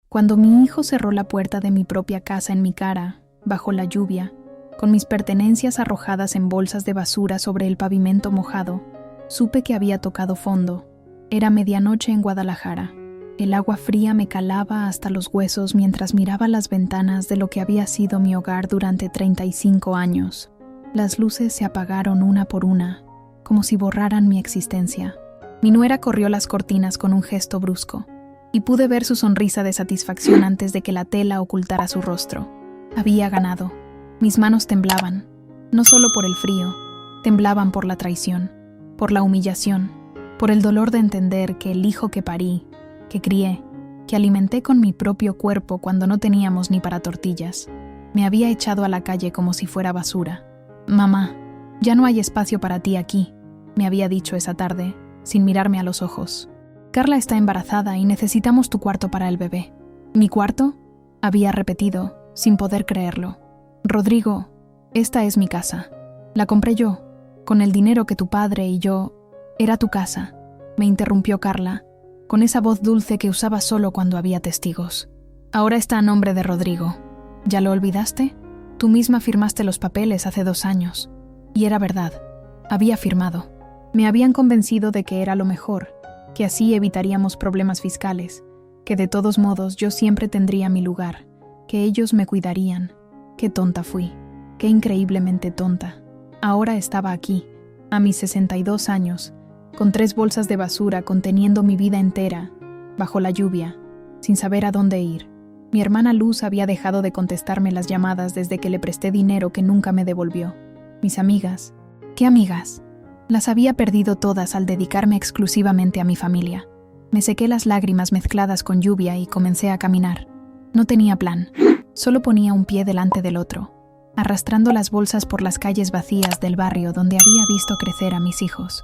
Cuando mi hijo cerró la puerta de mi propia casa en mi cara, bajo la lluvia, con mis pertenencias arrojadas en bolsas de basura sobre el pavimento mojado, supe que había tocado fondo. Era medianoche en Guadalajara. El agua fría me calaba hasta los huesos mientras miraba las ventanas de lo que había sido mi hogar durante 35 años. Las luces se apagaron una por una, como si borraran mi existencia. Mi nuera corrió las cortinas con un gesto brusco, y pude ver su sonrisa de satisfacción antes de que la tela ocultara su rostro. Había ganado. Mis manos temblaban, no solo por el frío, temblaban por la traición, por la humillación, por el dolor de entender que el hijo que parí, que crié, que alimenté con mi propio cuerpo cuando no teníamos ni para tortillas, me había echado a la calle como si fuera basura. «Mamá, ya no hay espacio para ti aquí», me había dicho esa tarde, sin mirarme a los ojos. «Carla está embarazada y necesitamos tu cuarto para el bebé». «¿Mi cuarto?», había repetido, sin poder creerlo. «Rodrigo, esta es mi casa. La compré yo, con el dinero que tu padre y yo...». «Era tu casa», me interrumpió Carla, con esa voz dulce que usaba solo cuando había testigos. «Ahora está a nombre de Rodrigo. ¿Ya lo olvidaste? Tú misma firmaste los papeles hace 2 años». Y era verdad. Había firmado. Me habían convencido de que era lo mejor, que así evitaríamos problemas fiscales, que de todos modos yo siempre tendría mi lugar, que ellos me cuidarían. Qué tonta fui. Qué increíblemente tonta. Ahora estaba aquí, a mis 62 años, con 3 bolsas de basura conteniendo mi vida entera, bajo la lluvia, sin saber a dónde ir. Mi hermana Luz había dejado de contestarme las llamadas desde que le presté dinero que nunca me devolvió. Mis amigas. ¿Qué amigas? Las había perdido todas al dedicarme exclusivamente a mi familia. Me sequé las lágrimas mezcladas con lluvia y comencé a caminar. No tenía plan. Solo ponía un pie delante del otro, arrastrando las bolsas por las calles vacías del barrio donde había visto crecer a mis hijos,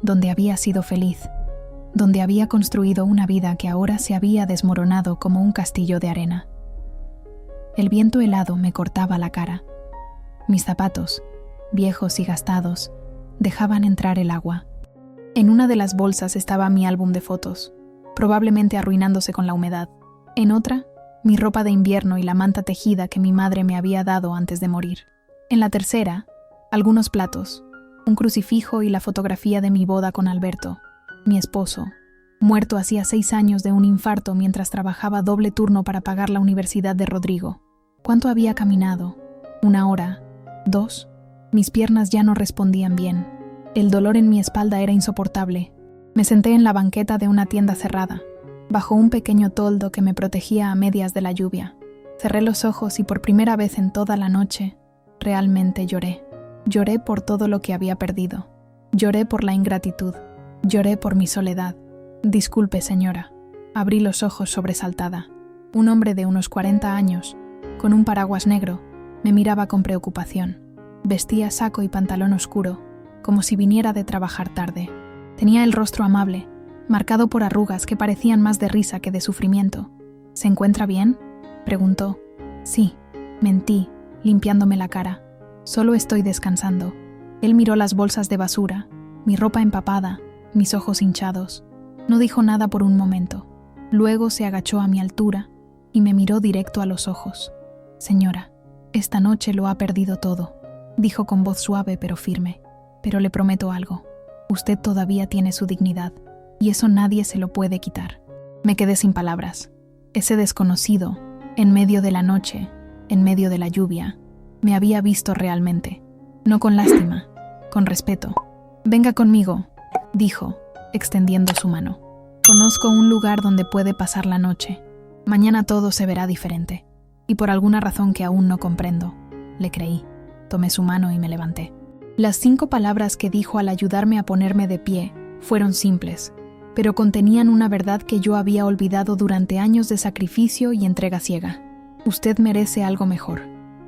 donde había sido feliz, donde había construido una vida que ahora se había desmoronado como un castillo de arena. El viento helado me cortaba la cara. Mis zapatos, viejos y gastados, dejaban entrar el agua. En una de las bolsas estaba mi álbum de fotos, probablemente arruinándose con la humedad. En otra, mi ropa de invierno y la manta tejida que mi madre me había dado antes de morir. En la tercera, algunos platos, un crucifijo y la fotografía de mi boda con Alberto, mi esposo, muerto hacía 6 años de un infarto mientras trabajaba doble turno para pagar la universidad de Rodrigo. ¿Cuánto había caminado? 1 hora, 2. Mis piernas ya no respondían bien. El dolor en mi espalda era insoportable. Me senté en la banqueta de una tienda cerrada, bajo un pequeño toldo que me protegía a medias de la lluvia. Cerré los ojos y por primera vez en toda la noche, realmente lloré. Lloré por todo lo que había perdido. Lloré por la ingratitud. Lloré por mi soledad. «Disculpe, señora». Abrí los ojos sobresaltada. Un hombre de unos 40 años, con un paraguas negro, me miraba con preocupación. Vestía saco y pantalón oscuro, como si viniera de trabajar tarde. Tenía el rostro amable, marcado por arrugas que parecían más de risa que de sufrimiento. «¿Se encuentra bien?», preguntó. «Sí», mentí, limpiándome la cara. «Solo estoy descansando». Él miró las bolsas de basura, mi ropa empapada, mis ojos hinchados. No dijo nada por un momento. Luego se agachó a mi altura y me miró directo a los ojos. «Señora, esta noche lo ha perdido todo», dijo con voz suave pero firme. «Pero le prometo algo. Usted todavía tiene su dignidad, y eso nadie se lo puede quitar». Me quedé sin palabras. Ese desconocido, en medio de la noche, en medio de la lluvia, me había visto realmente. No con lástima, con respeto. «Venga conmigo», dijo, extendiendo su mano. «Conozco un lugar donde puede pasar la noche. Mañana todo se verá diferente. Y por alguna razón que aún no comprendo». Le creí. Tomé su mano y me levanté. Las 5 palabras que dijo al ayudarme a ponerme de pie fueron simples, pero contenían una verdad que yo había olvidado durante años de sacrificio y entrega ciega. «Usted merece algo mejor.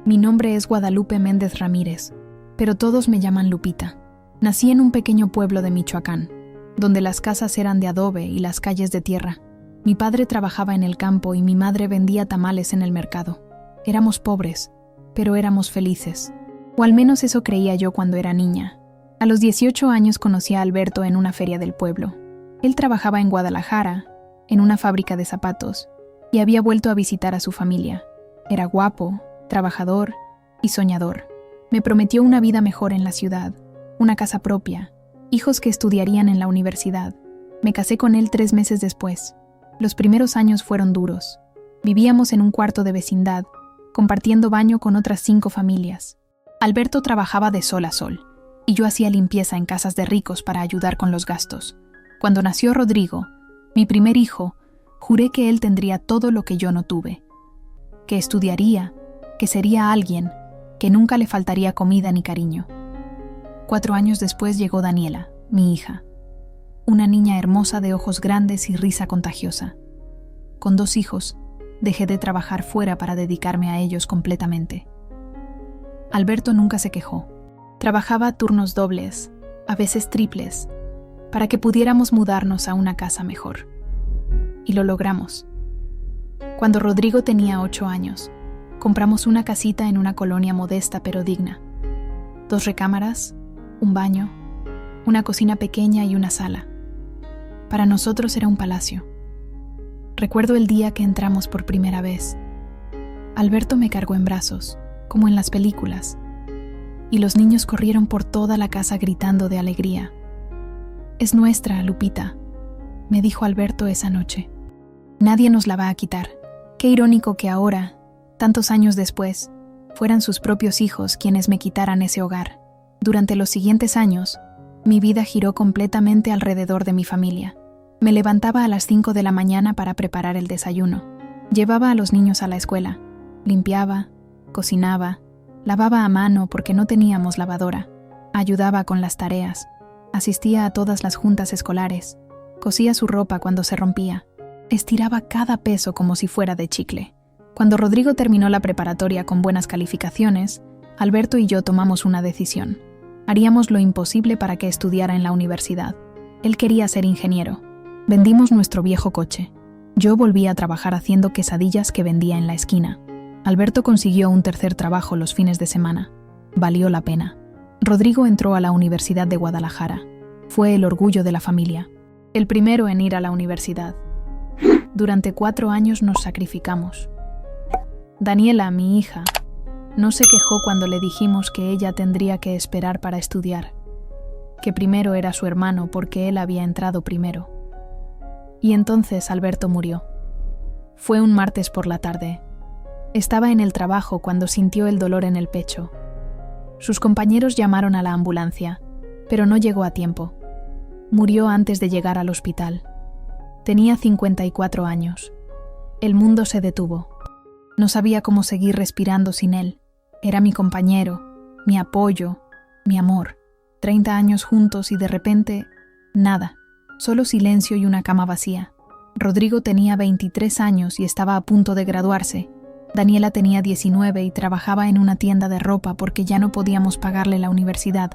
Mi nombre es Guadalupe Méndez Ramírez, pero todos me llaman Lupita. Nací en un pequeño pueblo de Michoacán, donde las casas eran de adobe y las calles de tierra. Mi padre trabajaba en el campo y mi madre vendía tamales en el mercado. Éramos pobres, pero éramos felices. O al menos eso creía yo cuando era niña. A los 18 años conocí a Alberto en una feria del pueblo. Él trabajaba en Guadalajara, en una fábrica de zapatos, y había vuelto a visitar a su familia. Era guapo, trabajador y soñador. Me prometió una vida mejor en la ciudad, una casa propia, hijos que estudiarían en la universidad. Me casé con él 3 meses después. Los primeros años fueron duros. Vivíamos en un cuarto de vecindad, compartiendo baño con otras 5 familias. Alberto trabajaba de sol a sol, y yo hacía limpieza en casas de ricos para ayudar con los gastos. Cuando nació Rodrigo, mi primer hijo, juré que él tendría todo lo que yo no tuve. Que estudiaría, que sería alguien, que nunca le faltaría comida ni cariño. 4 años después llegó Daniela, mi hija. Una niña hermosa de ojos grandes y risa contagiosa. Con 2 hijos, dejé de trabajar fuera para dedicarme a ellos completamente. Alberto nunca se quejó. Trabajaba turnos dobles, a veces triples, para que pudiéramos mudarnos a una casa mejor. Y lo logramos. Cuando Rodrigo tenía 8 años, compramos una casita en una colonia modesta pero digna. 2 recámaras, un baño, una cocina pequeña y una sala. Para nosotros era un palacio. Recuerdo el día que entramos por primera vez. Alberto me cargó en brazos, como en las películas, y los niños corrieron por toda la casa gritando de alegría. «Es nuestra, Lupita», me dijo Alberto esa noche. «Nadie nos la va a quitar». Qué irónico que ahora, tantos años después, fueran sus propios hijos quienes me quitaran ese hogar. Durante los siguientes años, mi vida giró completamente alrededor de mi familia. Me levantaba a las 5 de la mañana para preparar el desayuno. Llevaba a los niños a la escuela. Limpiaba, cocinaba, lavaba a mano porque no teníamos lavadora. Ayudaba con las tareas. Asistía a todas las juntas escolares. Cosía su ropa cuando se rompía. Estiraba cada peso como si fuera de chicle. Cuando Rodrigo terminó la preparatoria con buenas calificaciones, Alberto y yo tomamos una decisión. Haríamos lo imposible para que estudiara en la universidad. Él quería ser ingeniero. Vendimos nuestro viejo coche. Yo volví a trabajar haciendo quesadillas que vendía en la esquina. Alberto consiguió un tercer trabajo los fines de semana. Valió la pena. Rodrigo entró a la Universidad de Guadalajara. Fue el orgullo de la familia. El primero en ir a la universidad. Durante 4 años nos sacrificamos. Daniela, mi hija, no se quejó cuando le dijimos que ella tendría que esperar para estudiar, que primero era su hermano porque él había entrado primero. Y entonces Alberto murió. Fue un martes por la tarde. Estaba en el trabajo cuando sintió el dolor en el pecho. Sus compañeros llamaron a la ambulancia, pero no llegó a tiempo. Murió antes de llegar al hospital. Tenía 54 años. El mundo se detuvo. No sabía cómo seguir respirando sin él. Era mi compañero, mi apoyo, mi amor. 30 años juntos y de repente, nada. Solo silencio y una cama vacía. Rodrigo tenía 23 años y estaba a punto de graduarse. Daniela tenía 19 y trabajaba en una tienda de ropa porque ya no podíamos pagarle la universidad.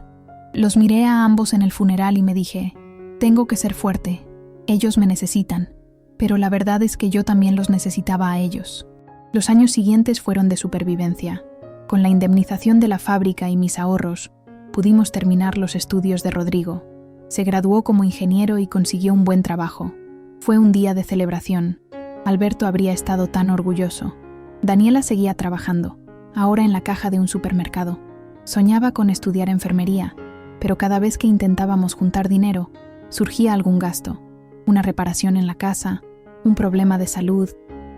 Los miré a ambos en el funeral y me dije, tengo que ser fuerte. Ellos me necesitan. Pero la verdad es que yo también los necesitaba a ellos. Los años siguientes fueron de supervivencia. Con la indemnización de la fábrica y mis ahorros, pudimos terminar los estudios de Rodrigo. Se graduó como ingeniero y consiguió un buen trabajo. Fue un día de celebración. Alberto habría estado tan orgulloso. Daniela seguía trabajando, ahora en la caja de un supermercado. Soñaba con estudiar enfermería, pero cada vez que intentábamos juntar dinero, surgía algún gasto. Una reparación en la casa, un problema de salud,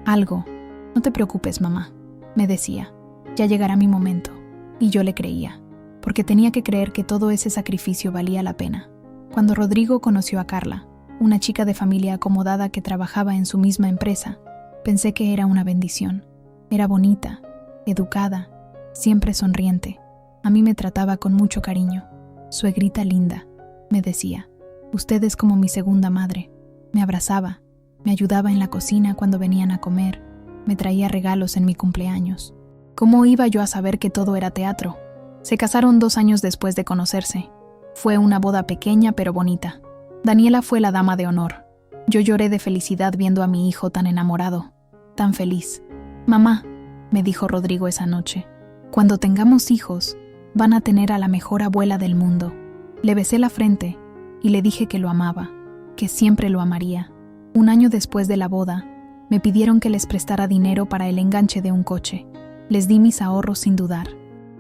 algo. No te preocupes, mamá, me decía. Ya llegará mi momento. Y yo le creía, porque tenía que creer que todo ese sacrificio valía la pena. Cuando Rodrigo conoció a Carla, una chica de familia acomodada que trabajaba en su misma empresa, pensé que era una bendición. Era bonita, educada, siempre sonriente. A mí me trataba con mucho cariño. Suegrita linda, me decía. Usted es como mi segunda madre. Me abrazaba, me ayudaba en la cocina cuando venían a comer, me traía regalos en mi cumpleaños. ¿Cómo iba yo a saber que todo era teatro? Se casaron 2 años después de conocerse. Fue una boda pequeña pero bonita. Daniela fue la dama de honor. Yo lloré de felicidad viendo a mi hijo tan enamorado, tan feliz. Mamá, me dijo Rodrigo esa noche, cuando tengamos hijos, van a tener a la mejor abuela del mundo. Le besé la frente y le dije que lo amaba, que siempre lo amaría. 1 año después de la boda, Me pidieron que les prestara dinero para el enganche de un coche. Les di mis ahorros sin dudar.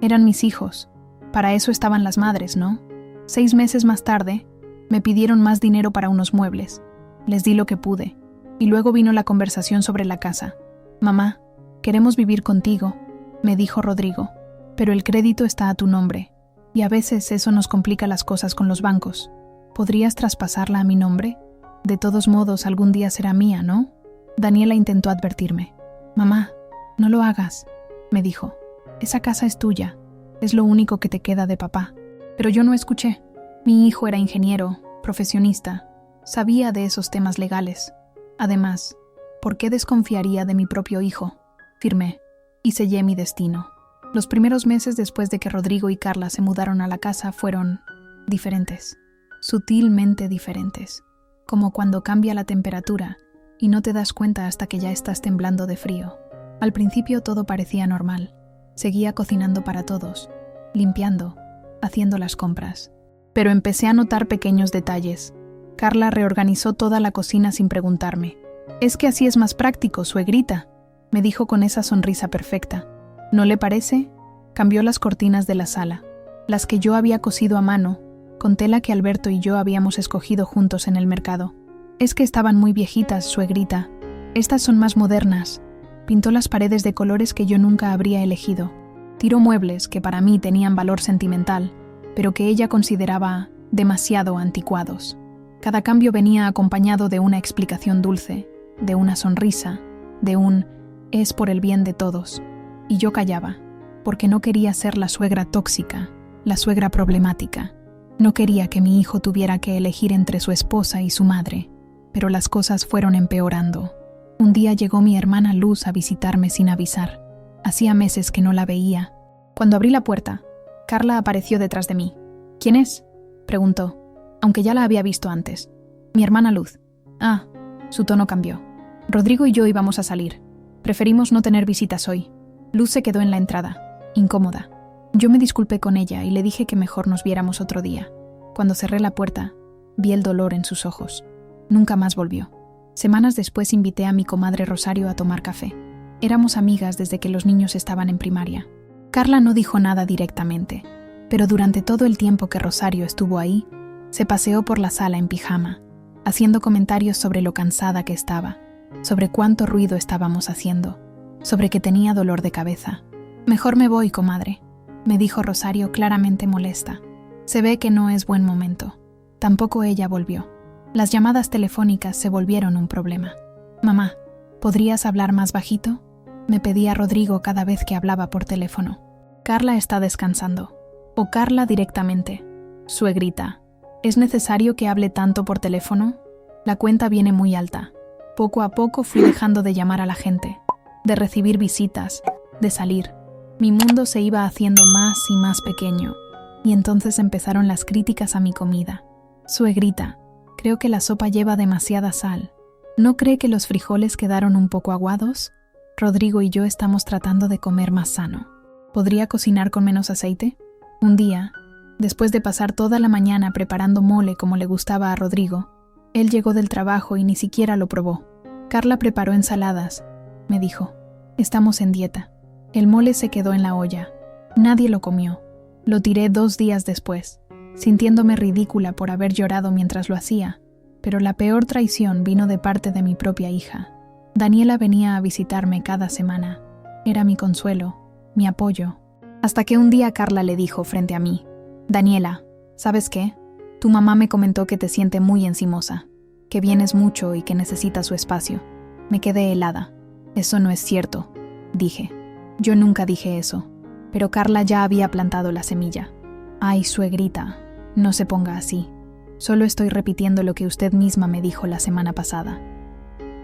Eran mis hijos. Para eso estaban las madres, ¿no? 6 meses más tarde, me pidieron más dinero para unos muebles. Les di lo que pude. Y luego vino la conversación sobre la casa. «Mamá, queremos vivir contigo», me dijo Rodrigo, «pero el crédito está a tu nombre, y a veces eso nos complica las cosas con los bancos. ¿Podrías traspasarla a mi nombre? De todos modos, algún día será mía, ¿no?» Daniela intentó advertirme. «Mamá, no lo hagas», me dijo. «Esa casa es tuya. Es lo único que te queda de papá». Pero yo no escuché. Mi hijo era ingeniero, profesionista. Sabía de esos temas legales. Además, ¿por qué desconfiaría de mi propio hijo? Firmé y sellé mi destino. Los primeros meses después de que Rodrigo y Carla se mudaron a la casa fueron diferentes, sutilmente diferentes, como cuando cambia la temperatura y no te das cuenta hasta que ya estás temblando de frío. Al principio todo parecía normal. Seguía cocinando para todos, limpiando, haciendo las compras. Pero empecé a notar pequeños detalles. Carla reorganizó toda la cocina sin preguntarme. «Es que así es más práctico, suegrita», me dijo con esa sonrisa perfecta. «¿No le parece?». Cambió las cortinas de la sala, las que yo había cosido a mano, con tela que Alberto y yo habíamos escogido juntos en el mercado. «Es que estaban muy viejitas, suegrita. Estas son más modernas». Pintó las paredes de colores que yo nunca habría elegido. Tiró muebles que para mí tenían valor sentimental, pero que ella consideraba demasiado anticuados. Cada cambio venía acompañado de una explicación dulce, de una sonrisa, de un «es por el bien de todos». Y yo callaba, porque no quería ser la suegra tóxica, la suegra problemática. No quería que mi hijo tuviera que elegir entre su esposa y su madre. Pero las cosas fueron empeorando. Un día llegó mi hermana Luz a visitarme sin avisar. Hacía meses que no la veía. Cuando abrí la puerta, Carla apareció detrás de mí. «¿Quién es?», preguntó, aunque ya la había visto antes. «Mi hermana Luz». «Ah», su tono cambió. «Rodrigo y yo íbamos a salir. Preferimos no tener visitas hoy». Luz se quedó en la entrada, incómoda. Yo me disculpé con ella y le dije que mejor nos viéramos otro día. Cuando cerré la puerta, vi el dolor en sus ojos. Nunca más volvió. Semanas después invité a mi comadre Rosario a tomar café. Éramos amigas desde que los niños estaban en primaria. Carla no dijo nada directamente, pero durante todo el tiempo que Rosario estuvo ahí, se paseó por la sala en pijama, haciendo comentarios sobre lo cansada que estaba, sobre cuánto ruido estábamos haciendo, sobre que tenía dolor de cabeza. «Mejor me voy, comadre», me dijo Rosario claramente molesta. «Se ve que no es buen momento». Tampoco ella volvió. Las llamadas telefónicas se volvieron un problema. «Mamá, ¿podrías hablar más bajito?», me pedía Rodrigo cada vez que hablaba por teléfono. «Carla está descansando». O Carla directamente. «Suegrita, ¿es necesario que hable tanto por teléfono? La cuenta viene muy alta». Poco a poco fui dejando de llamar a la gente, de recibir visitas, de salir. Mi mundo se iba haciendo más y más pequeño, y entonces empezaron las críticas a mi comida. «Suegrita, creo que la sopa lleva demasiada sal. ¿No cree que los frijoles quedaron un poco aguados? Rodrigo y yo estamos tratando de comer más sano. ¿Podría cocinar con menos aceite?». Un día, después de pasar toda la mañana preparando mole como le gustaba a Rodrigo, él llegó del trabajo y ni siquiera lo probó. «Carla preparó ensaladas», me dijo. «Estamos en dieta». El mole se quedó en la olla. Nadie lo comió. Lo tiré 2 días después, sintiéndome ridícula por haber llorado mientras lo hacía, pero la peor traición vino de parte de mi propia hija. Daniela venía a visitarme cada semana. Era mi consuelo, mi apoyo. Hasta que un día Carla le dijo frente a mí: «Daniela, ¿sabes qué? Tu mamá me comentó que te siente muy encimosa, que vienes mucho y que necesitas su espacio». Me quedé helada. «Eso no es cierto», dije. Yo nunca dije eso, pero Carla ya había plantado la semilla. «Ay, suegrita, no se ponga así. Solo estoy repitiendo lo que usted misma me dijo la semana pasada».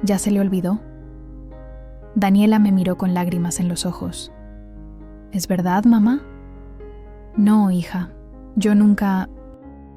¿Ya se le olvidó? Daniela me miró con lágrimas en los ojos. «¿Es verdad, mamá?». «No, hija, yo nunca…».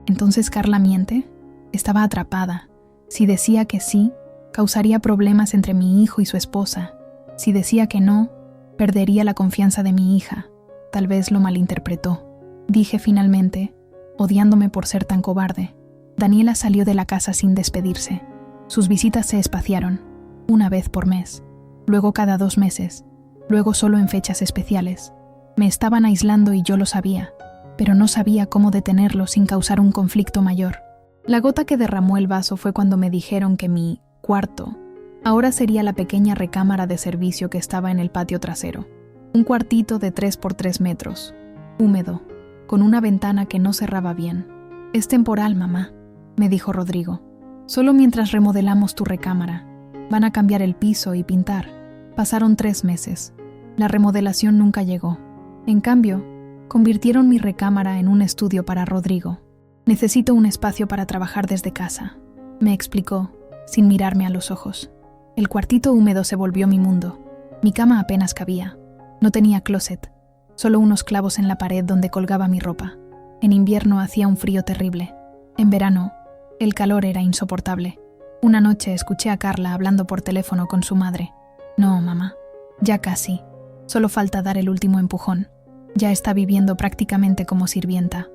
¿Entonces Carla miente? Estaba atrapada. Si decía que sí, causaría problemas entre mi hijo y su esposa. Si decía que no, perdería la confianza de mi hija. Tal vez lo malinterpretó. Dije finalmente, odiándome por ser tan cobarde. Daniela salió de la casa sin despedirse. Sus visitas se espaciaron. una vez por mes, luego cada 2 meses, luego solo en fechas especiales. Me estaban aislando y yo lo sabía, pero no sabía cómo detenerlo sin causar un conflicto mayor. La gota que derramó el vaso fue cuando me dijeron que mi cuarto ahora sería la pequeña recámara de servicio que estaba en el patio trasero. Un cuartito de 3 por 3 metros, húmedo, con una ventana que no cerraba bien. «Es temporal, mamá», me dijo Rodrigo. «Solo mientras remodelamos tu recámara. Van a cambiar el piso y pintar». Pasaron 3 meses. La remodelación nunca llegó. En cambio, convirtieron mi recámara en un estudio para Rodrigo. «Necesito un espacio para trabajar desde casa», me explicó, sin mirarme a los ojos. El cuartito húmedo se volvió mi mundo. Mi cama apenas cabía. No tenía closet, solo unos clavos en la pared donde colgaba mi ropa. En invierno hacía un frío terrible. En verano, el calor era insoportable. Una noche escuché a Carla hablando por teléfono con su madre. «No, mamá, ya casi. Solo falta dar el último empujón. Ya está viviendo prácticamente como sirvienta.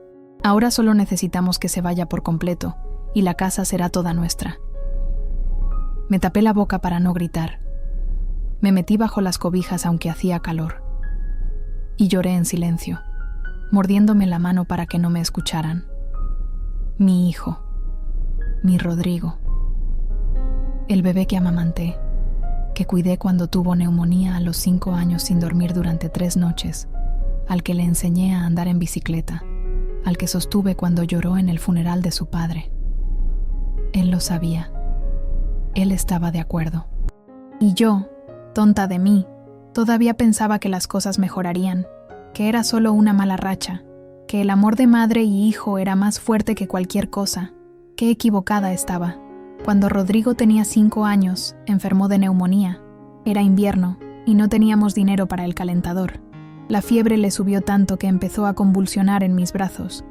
Ahora solo necesitamos que se vaya por completo y la casa será toda nuestra». Me tapé la boca para no gritar. Me metí bajo las cobijas aunque hacía calor. Y lloré en silencio, mordiéndome la mano para que no me escucharan. Mi hijo, mi Rodrigo, el bebé que amamanté, que cuidé cuando tuvo neumonía a los 5 años sin dormir durante 3 noches, al que le enseñé a andar en bicicleta, al que sostuve cuando lloró en el funeral de su padre. Él lo sabía. Él estaba de acuerdo. Y yo, tonta de mí, todavía pensaba que las cosas mejorarían, que era solo una mala racha, que el amor de madre y hijo era más fuerte que cualquier cosa. Qué equivocada estaba. Cuando Rodrigo tenía 5 años, enfermó de neumonía. Era invierno y no teníamos dinero para el calentador. La fiebre le subió tanto que empezó a convulsionar en mis brazos.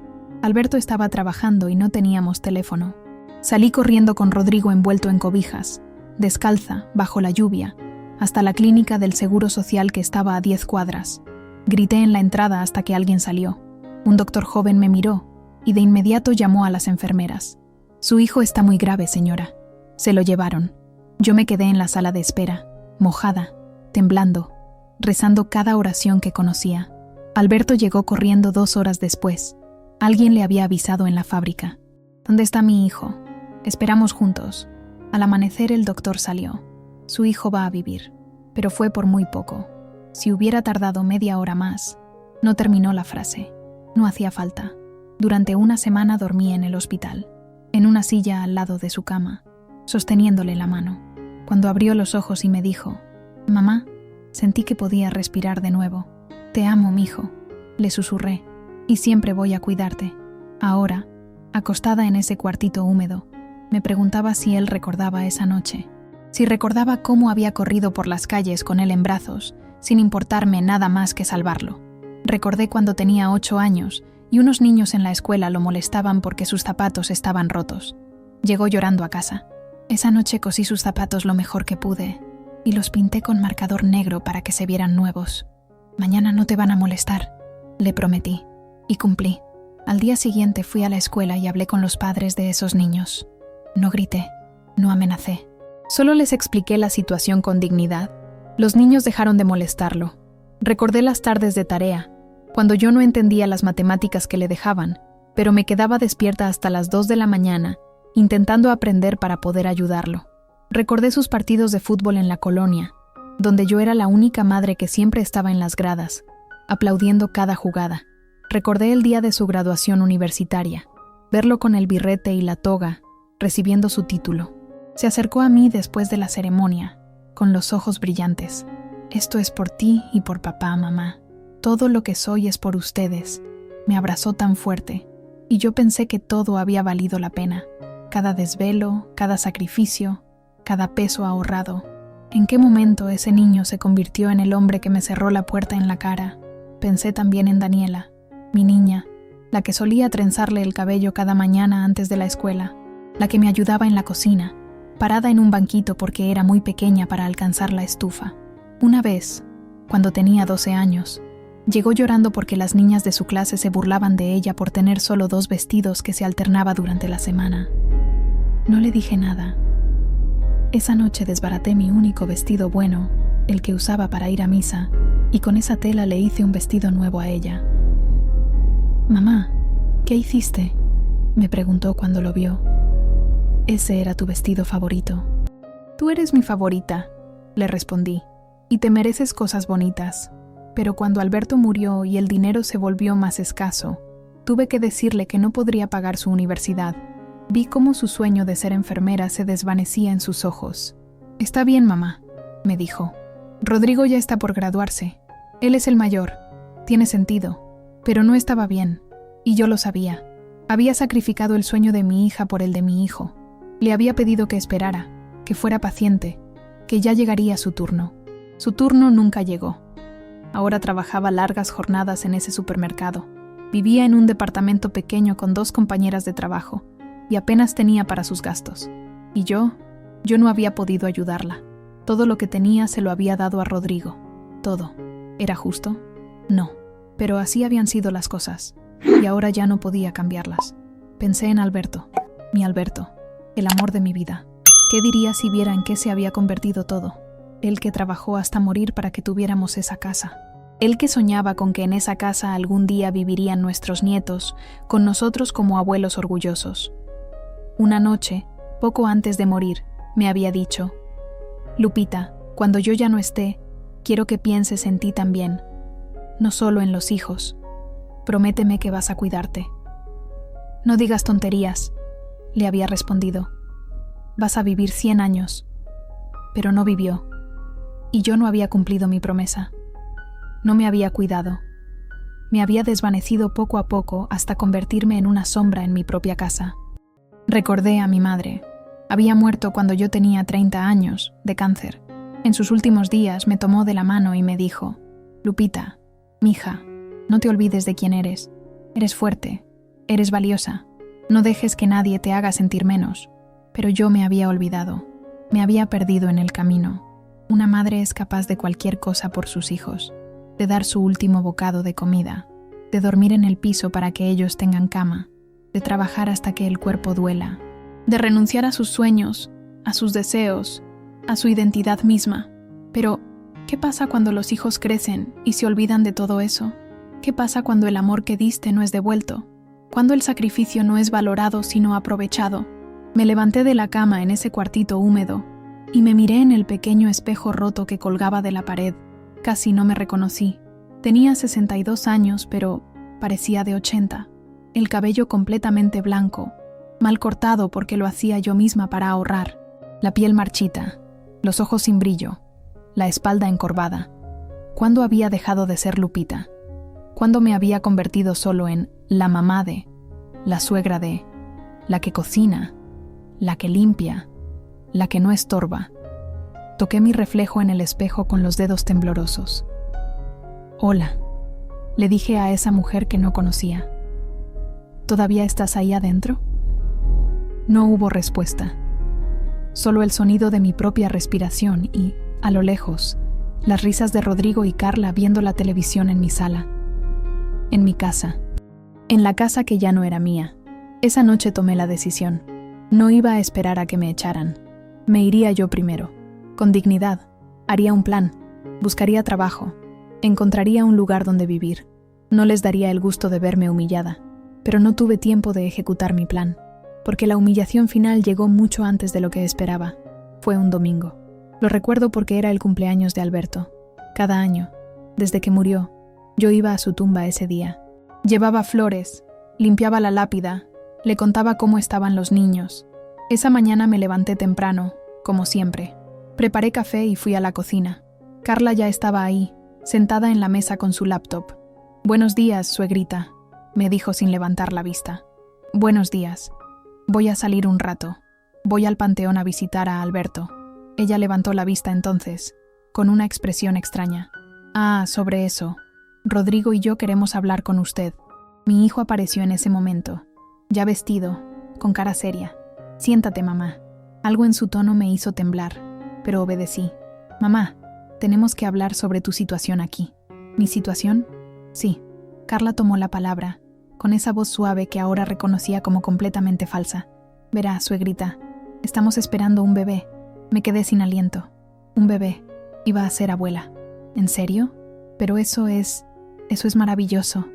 Alberto estaba trabajando y no teníamos teléfono. Salí corriendo con Rodrigo envuelto en cobijas, descalza, bajo la lluvia, hasta la clínica del Seguro Social que estaba a 10 cuadras. Grité en la entrada hasta que alguien salió. Un doctor joven me miró y de inmediato llamó a las enfermeras. «Su hijo está muy grave, señora». Se lo llevaron. Yo me quedé en la sala de espera, mojada, temblando, rezando cada oración que conocía. Alberto llegó corriendo 2 horas después. Alguien le había avisado en la fábrica. «¿Dónde está mi hijo? Esperamos juntos». Al amanecer el doctor salió. «Su hijo va a vivir». Pero fue por muy poco. Si hubiera tardado media hora más. No terminó la frase. No hacía falta. Durante una semana dormí en el hospital, en una silla al lado de su cama, sosteniéndole la mano. Cuando abrió los ojos y me dijo, «Mamá», sentí que podía respirar de nuevo. «Te amo, mijo», le susurré, «y siempre voy a cuidarte». Ahora, acostada en ese cuartito húmedo, me preguntaba si él recordaba esa noche, si recordaba cómo había corrido por las calles con él en brazos, sin importarme nada más que salvarlo. Recordé cuando tenía 8 años y unos niños en la escuela lo molestaban porque sus zapatos estaban rotos. Llegó llorando a casa. Esa noche cosí sus zapatos lo mejor que pude y los pinté con marcador negro para que se vieran nuevos. «Mañana no te van a molestar», le prometí, y cumplí. Al día siguiente fui a la escuela y hablé con los padres de esos niños. No grité, no amenacé. Solo les expliqué la situación con dignidad. Los niños dejaron de molestarlo. Recordé las tardes de tarea, cuando yo no entendía las matemáticas que le dejaban, pero me quedaba despierta hasta las 2 de la mañana, intentando aprender para poder ayudarlo. Recordé sus partidos de fútbol en la colonia, donde yo era la única madre que siempre estaba en las gradas, aplaudiendo cada jugada. Recordé el día de su graduación universitaria, verlo con el birrete y la toga, recibiendo su título. Se acercó a mí después de la ceremonia, con los ojos brillantes. «Esto es por ti y por papá, mamá. Todo lo que soy es por ustedes». Me abrazó tan fuerte, y yo pensé que todo había valido la pena. Cada desvelo, cada sacrificio, cada peso ahorrado. ¿En qué momento ese niño se convirtió en el hombre que me cerró la puerta en la cara? Pensé también en Daniela, mi niña, la que solía trenzarle el cabello cada mañana antes de la escuela, la que me ayudaba en la cocina, parada en un banquito porque era muy pequeña para alcanzar la estufa. Una vez, cuando tenía 12 años, llegó llorando porque las niñas de su clase se burlaban de ella por tener solo 2 vestidos que se alternaba durante la semana. No le dije nada. Esa noche desbaraté mi único vestido bueno, el que usaba para ir a misa, y con esa tela le hice un vestido nuevo a ella. «Mamá, ¿qué hiciste?», me preguntó cuando lo vio. «Ese era tu vestido favorito». «Tú eres mi favorita», le respondí, «y te mereces cosas bonitas». Pero cuando Alberto murió y el dinero se volvió más escaso, tuve que decirle que no podría pagar su universidad. Vi cómo su sueño de ser enfermera se desvanecía en sus ojos. «Está bien, mamá», me dijo. «Rodrigo ya está por graduarse. Él es el mayor. Tiene sentido. Pero no estaba bien. Y yo lo sabía. Había sacrificado el sueño de mi hija por el de mi hijo. Le había pedido que esperara, que fuera paciente, que ya llegaría su turno. Su turno nunca llegó. Ahora trabajaba largas jornadas en ese supermercado. Vivía en un departamento pequeño con 2 compañeras de trabajo y apenas tenía para sus gastos. Y yo no había podido ayudarla. Todo lo que tenía se lo había dado a Rodrigo. Todo. ¿Era justo? No. Pero así habían sido las cosas. Y ahora ya no podía cambiarlas. Pensé en Alberto. Mi Alberto. El amor de mi vida. ¿Qué diría si viera en qué se había convertido todo? Él que trabajó hasta morir para que tuviéramos esa casa. Él que soñaba con que en esa casa algún día vivirían nuestros nietos, con nosotros como abuelos orgullosos. Una noche, poco antes de morir, me había dicho: «Lupita, cuando yo ya no esté, quiero que pienses en ti también, no solo en los hijos. Prométeme que vas a cuidarte». «No digas tonterías», le había respondido. «Vas a vivir 100 años». Pero no vivió, y yo no había cumplido mi promesa. No me había cuidado. Me había desvanecido poco a poco hasta convertirme en una sombra en mi propia casa. Recordé a mi madre. Había muerto cuando yo tenía 30 años, de cáncer. En sus últimos días me tomó de la mano y me dijo: «Lupita, mija, no te olvides de quién eres. Eres fuerte, eres valiosa. No dejes que nadie te haga sentir menos». Pero yo me había olvidado. Me había perdido en el camino. Una madre es capaz de cualquier cosa por sus hijos, de dar su último bocado de comida, de dormir en el piso para que ellos tengan cama, de trabajar hasta que el cuerpo duela, de renunciar a sus sueños, a sus deseos, a su identidad misma. Pero, ¿qué pasa cuando los hijos crecen y se olvidan de todo eso? ¿Qué pasa cuando el amor que diste no es devuelto? ¿Cuando el sacrificio no es valorado sino aprovechado? Me levanté de la cama en ese cuartito húmedo y me miré en el pequeño espejo roto que colgaba de la pared. Casi no me reconocí. Tenía 62 años, pero parecía de 80. El cabello completamente blanco, mal cortado porque lo hacía yo misma para ahorrar. La piel marchita, los ojos sin brillo, la espalda encorvada. ¿Cuándo había dejado de ser Lupita? ¿Cuándo me había convertido solo en la mamá de, la suegra de, la que cocina, la que limpia, la que no estorba? Toqué mi reflejo en el espejo con los dedos temblorosos. «Hola», le dije a esa mujer que no conocía. «¿Todavía estás ahí adentro?». No hubo respuesta. Solo el sonido de mi propia respiración y, a lo lejos, las risas de Rodrigo y Carla viendo la televisión en mi sala. En mi casa. En la casa que ya no era mía. Esa noche tomé la decisión. No iba a esperar a que me echaran. Me iría yo primero. Con dignidad. Haría un plan. Buscaría trabajo. Encontraría un lugar donde vivir. No les daría el gusto de verme humillada. Pero no tuve tiempo de ejecutar mi plan, porque la humillación final llegó mucho antes de lo que esperaba. Fue un domingo. Lo recuerdo porque era el cumpleaños de Alberto. Cada año, desde que murió, yo iba a su tumba ese día. Llevaba flores, limpiaba la lápida, le contaba cómo estaban los niños. Esa mañana me levanté temprano, como siempre. Preparé café y fui a la cocina. Carla ya estaba ahí, sentada en la mesa con su laptop. «Buenos días, suegrita», me dijo sin levantar la vista. «Buenos días. Voy a salir un rato. Voy al panteón a visitar a Alberto». Ella levantó la vista entonces, con una expresión extraña. «Ah, sobre eso. Rodrigo y yo queremos hablar con usted». Mi hijo apareció en ese momento, ya vestido, con cara seria. «Siéntate, mamá». Algo en su tono me hizo temblar, pero obedecí. «Mamá, tenemos que hablar sobre tu situación aquí». ¿Mi situación? Sí. Carla tomó la palabra, con esa voz suave que ahora reconocía como completamente falsa. «Verá, suegrita, estamos esperando un bebé. Me quedé sin aliento. Un bebé. Iba a ser abuela. ¿En serio? Pero eso es maravilloso.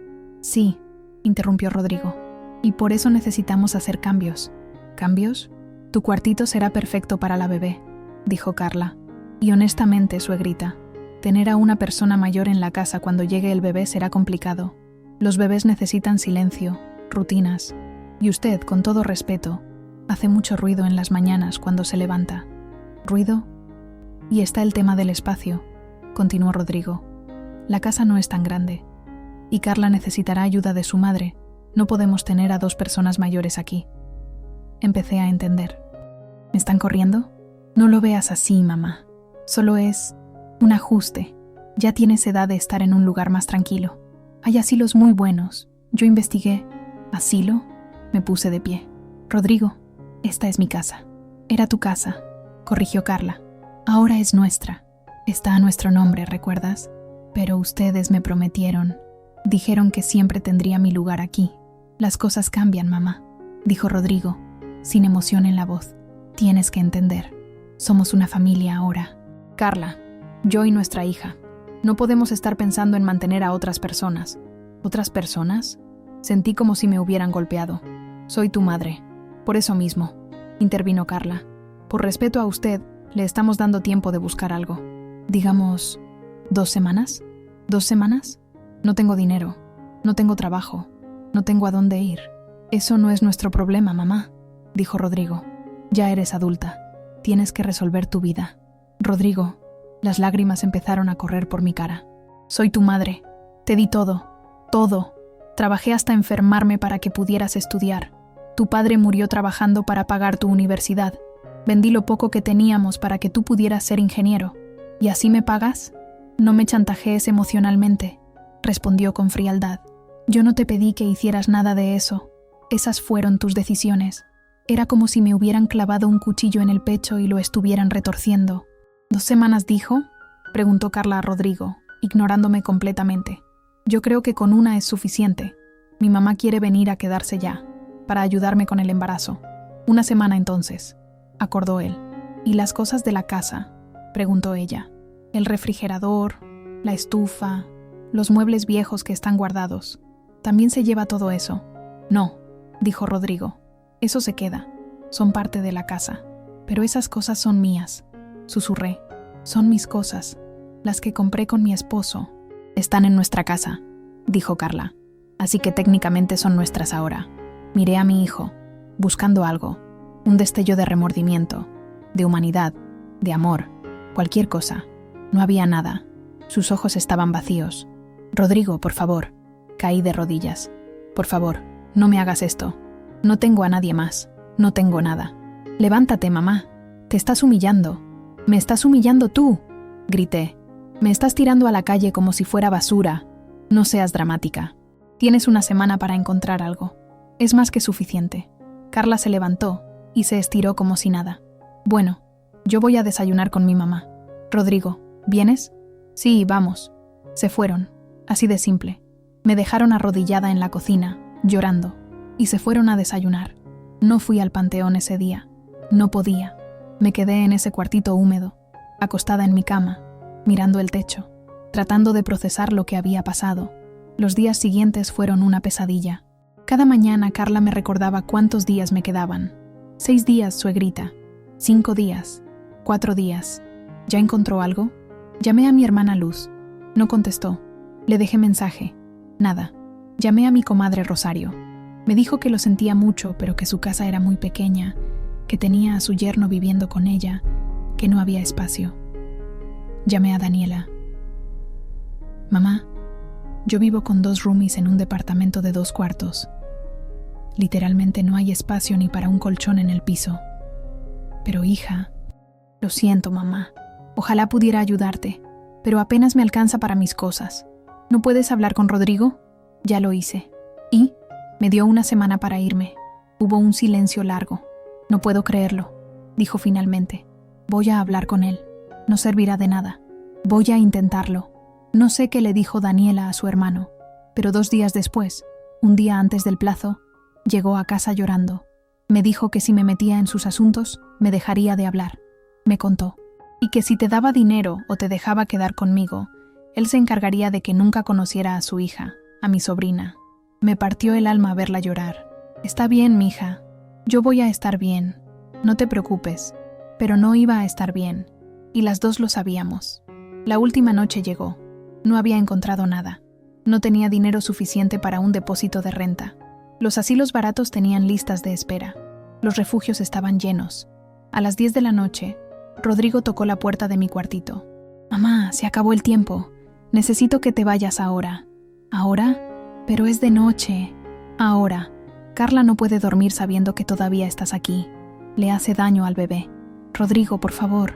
Sí, interrumpió Rodrigo. Y por eso necesitamos hacer cambios. ¿Cambios? Tu cuartito será perfecto para la bebé, dijo Carla. Y honestamente, suegrita, tener a una persona mayor en la casa cuando llegue el bebé será complicado. Los bebés necesitan silencio, rutinas. Y usted, con todo respeto, hace mucho ruido en las mañanas cuando se levanta. ¿Ruido? Y está el tema del espacio, continuó Rodrigo. La casa no es tan grande. Y Carla necesitará ayuda de su madre. No podemos tener a 2 personas mayores aquí. Empecé a entender. ¿Me están corriendo? No lo veas así, mamá. Solo es un ajuste. Ya tienes edad de estar en un lugar más tranquilo. Hay asilos muy buenos. Yo investigué. ¿Asilo? Me puse de pie. Rodrigo, esta es mi casa. Era tu casa, corrigió Carla. Ahora es nuestra. Está a nuestro nombre, ¿recuerdas? Pero ustedes me prometieron. Dijeron que siempre tendría mi lugar aquí. Las cosas cambian, mamá, dijo Rodrigo, sin emoción en la voz. Tienes que entender. Somos una familia ahora. Carla, yo y nuestra hija. No podemos estar pensando en mantener a otras personas. ¿Otras personas? Sentí como si me hubieran golpeado. Soy tu madre. Por eso mismo, intervino Carla. Por respeto a usted, le estamos dando tiempo de buscar algo. Digamos, 2 semanas. ¿2 semanas? No tengo dinero. No tengo trabajo. No tengo a dónde ir. Eso no es nuestro problema, mamá, dijo Rodrigo. Ya eres adulta. Tienes que resolver tu vida. Rodrigo, las lágrimas empezaron a correr por mi cara. Soy tu madre. Te di todo. Todo. Trabajé hasta enfermarme para que pudieras estudiar. Tu padre murió trabajando para pagar tu universidad. Vendí lo poco que teníamos para que tú pudieras ser ingeniero. ¿Y así me pagas? No me chantajees emocionalmente, respondió con frialdad. Yo no te pedí que hicieras nada de eso. Esas fueron tus decisiones. Era como si me hubieran clavado un cuchillo en el pecho y lo estuvieran retorciendo. ¿2 semanas dijo? Preguntó Carla a Rodrigo, ignorándome completamente. Yo creo que con una es suficiente. Mi mamá quiere venir a quedarse ya, para ayudarme con el embarazo. 1 semana entonces, acordó él. ¿Y las cosas de la casa?, preguntó ella. El refrigerador, la estufa, los muebles viejos que están guardados. ¿También se lleva todo eso? No, dijo Rodrigo. Eso se queda. Son parte de la casa. Pero esas cosas son mías, susurré. Son mis cosas, las que compré con mi esposo. Están en nuestra casa, dijo Carla. Así que técnicamente son nuestras ahora. Miré a mi hijo, buscando algo. Un destello de remordimiento, de humanidad, de amor, cualquier cosa. No había nada. Sus ojos estaban vacíos. Rodrigo, por favor. Caí de rodillas. Por favor, no me hagas esto. No tengo a nadie más. No tengo nada. Levántate, mamá. Te estás humillando. Me estás humillando tú, grité. Me estás tirando a la calle como si fuera basura. No seas dramática. Tienes 1 semana para encontrar algo. Es más que suficiente. Carla se levantó y se estiró como si nada. Bueno, yo voy a desayunar con mi mamá. Rodrigo, ¿vienes? Sí, vamos. Se fueron, así de simple. Me dejaron arrodillada en la cocina, llorando, y se fueron a desayunar. No fui al panteón ese día. No podía. Me quedé en ese cuartito húmedo, acostada en mi cama, mirando el techo, tratando de procesar lo que había pasado. Los días siguientes fueron una pesadilla. Cada mañana Carla me recordaba cuántos días me quedaban. 6 días, suegrita. 5 días. 4 días. ¿Ya encontró algo? Llamé a mi hermana Luz. No contestó. Le dejé mensaje. Nada. Llamé a mi comadre Rosario. Me dijo que lo sentía mucho, pero que su casa era muy pequeña, que tenía a su yerno viviendo con ella, que no había espacio. Llamé a Daniela. Mamá, yo vivo con 2 roomies en un departamento de 2 cuartos. Literalmente no hay espacio ni para un colchón en el piso. Pero hija, lo siento, mamá. Ojalá pudiera ayudarte, pero apenas me alcanza para mis cosas. ¿No puedes hablar con Rodrigo? Ya lo hice. Y me dio 1 semana para irme. Hubo un silencio largo. No puedo creerlo, dijo finalmente. Voy a hablar con él. No servirá de nada. Voy a intentarlo. No sé qué le dijo Daniela a su hermano, pero 2 días después, un día antes del plazo, llegó a casa llorando. Me dijo que si me metía en sus asuntos, me dejaría de hablar. me contó, y que si te daba dinero o te dejaba quedar conmigo, él se encargaría de que nunca conociera a su hija, a mi sobrina. Me partió el alma verla llorar. Está bien, mija. Yo voy a estar bien. No te preocupes. Pero no iba a estar bien. Y las dos lo sabíamos. La última noche llegó. No había encontrado nada. No tenía dinero suficiente para un depósito de renta. Los asilos baratos tenían listas de espera. Los refugios estaban llenos. A las 10 de la noche, Rodrigo tocó la puerta de mi cuartito. «Mamá, se acabó el tiempo. Necesito que te vayas ahora». «¿Ahora? Pero es de noche». «Ahora. Carla no puede dormir sabiendo que todavía estás aquí. Le hace daño al bebé. Rodrigo, por favor,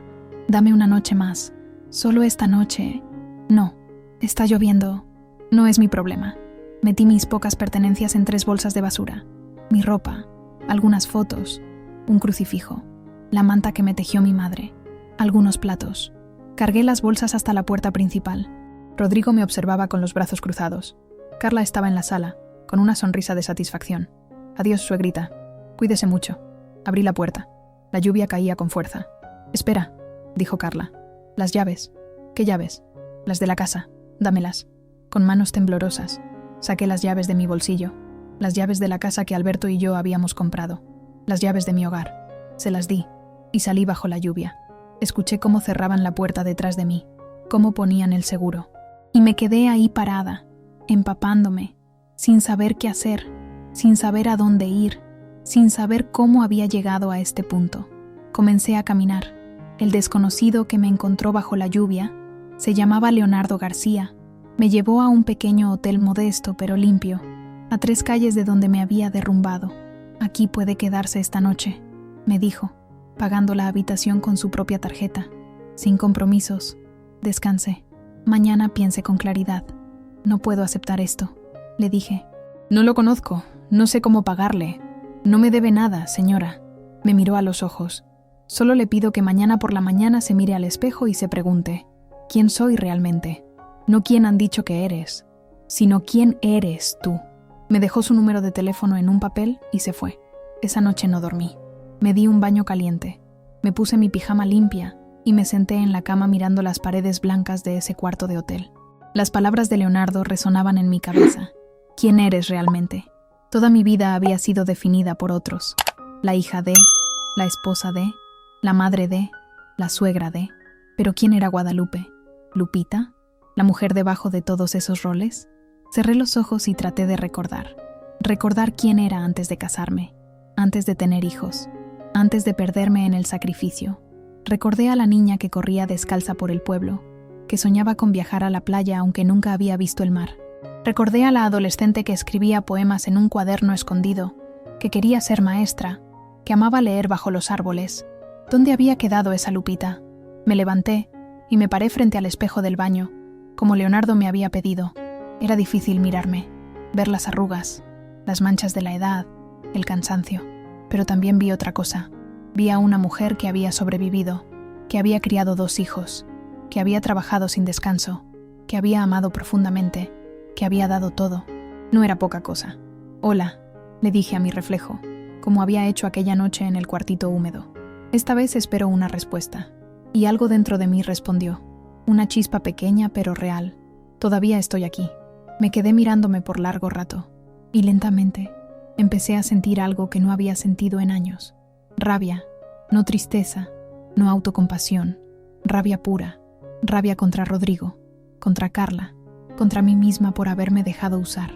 dame una noche más. Solo esta noche». «No. Está lloviendo. No es mi problema». Metí mis pocas pertenencias en 3 bolsas de basura. Mi ropa, algunas fotos, un crucifijo, la manta que me tejió mi madre, algunos platos. Cargué las bolsas hasta la puerta principal. Rodrigo me observaba con los brazos cruzados. Carla estaba en la sala, con una sonrisa de satisfacción. «Adiós, suegrita. Cuídese mucho». Abrí la puerta. La lluvia caía con fuerza. «Espera», dijo Carla. «Las llaves». «¿Qué llaves?» «Las de la casa. Dámelas». Con manos temblorosas, saqué las llaves de mi bolsillo. Las llaves de la casa que Alberto y yo habíamos comprado. Las llaves de mi hogar. Se las di, y salí bajo la lluvia. Escuché cómo cerraban la puerta detrás de mí, cómo ponían el seguro. Y me quedé ahí parada, empapándome, sin saber qué hacer, sin saber a dónde ir, sin saber cómo había llegado a este punto. Comencé a caminar. El desconocido que me encontró bajo la lluvia se llamaba Leonardo García. Me llevó a un pequeño hotel modesto pero limpio, a 3 calles de donde me había derrumbado. «Aquí puede quedarse esta noche», me dijo, pagando la habitación con su propia tarjeta. «Sin compromisos. Descanse. Mañana piense con claridad». «No puedo aceptar esto», le dije. «No lo conozco. No sé cómo pagarle. No me debe nada, señora». Me miró a los ojos. «Solo le pido que mañana por la mañana se mire al espejo y se pregunte, ¿quién soy realmente? No quién han dicho que eres, sino quién eres tú». Me dejó su número de teléfono en un papel y se fue. Esa noche no dormí. Me di un baño caliente. Me puse mi pijama limpia y me senté en la cama mirando las paredes blancas de ese cuarto de hotel. Las palabras de Leonardo resonaban en mi cabeza. ¿Quién eres realmente? Toda mi vida había sido definida por otros. La hija de, la esposa de, la madre de, la suegra de. ¿Pero quién era Guadalupe? ¿Lupita? ¿La mujer debajo de todos esos roles? Cerré los ojos y traté de recordar. Recordar quién era antes de casarme, antes de tener hijos, antes de perderme en el sacrificio. Recordé a la niña que corría descalza por el pueblo, que soñaba con viajar a la playa aunque nunca había visto el mar. Recordé a la adolescente que escribía poemas en un cuaderno escondido, que quería ser maestra, que amaba leer bajo los árboles. ¿Dónde había quedado esa Lupita? Me levanté y me paré frente al espejo del baño, como Leonardo me había pedido. Era difícil mirarme, ver las arrugas, las manchas de la edad, el cansancio. Pero también vi otra cosa. Vi a una mujer que había sobrevivido, que había criado 2 hijos, que había trabajado sin descanso, que había amado profundamente, que había dado todo. No era poca cosa. «Hola», le dije a mi reflejo, como había hecho aquella noche en el cuartito húmedo. Esta vez espero una respuesta. Y algo dentro de mí respondió. Una chispa pequeña pero real. «Todavía estoy aquí». Me quedé mirándome por largo rato, y lentamente empecé a sentir algo que no había sentido en años. Rabia, no tristeza, no autocompasión, rabia pura, rabia contra Rodrigo, contra Carla, contra mí misma por haberme dejado usar,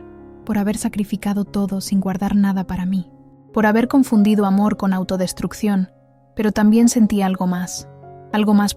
por haber sacrificado todo sin guardar nada para mí, por haber confundido amor con autodestrucción, pero también sentí algo más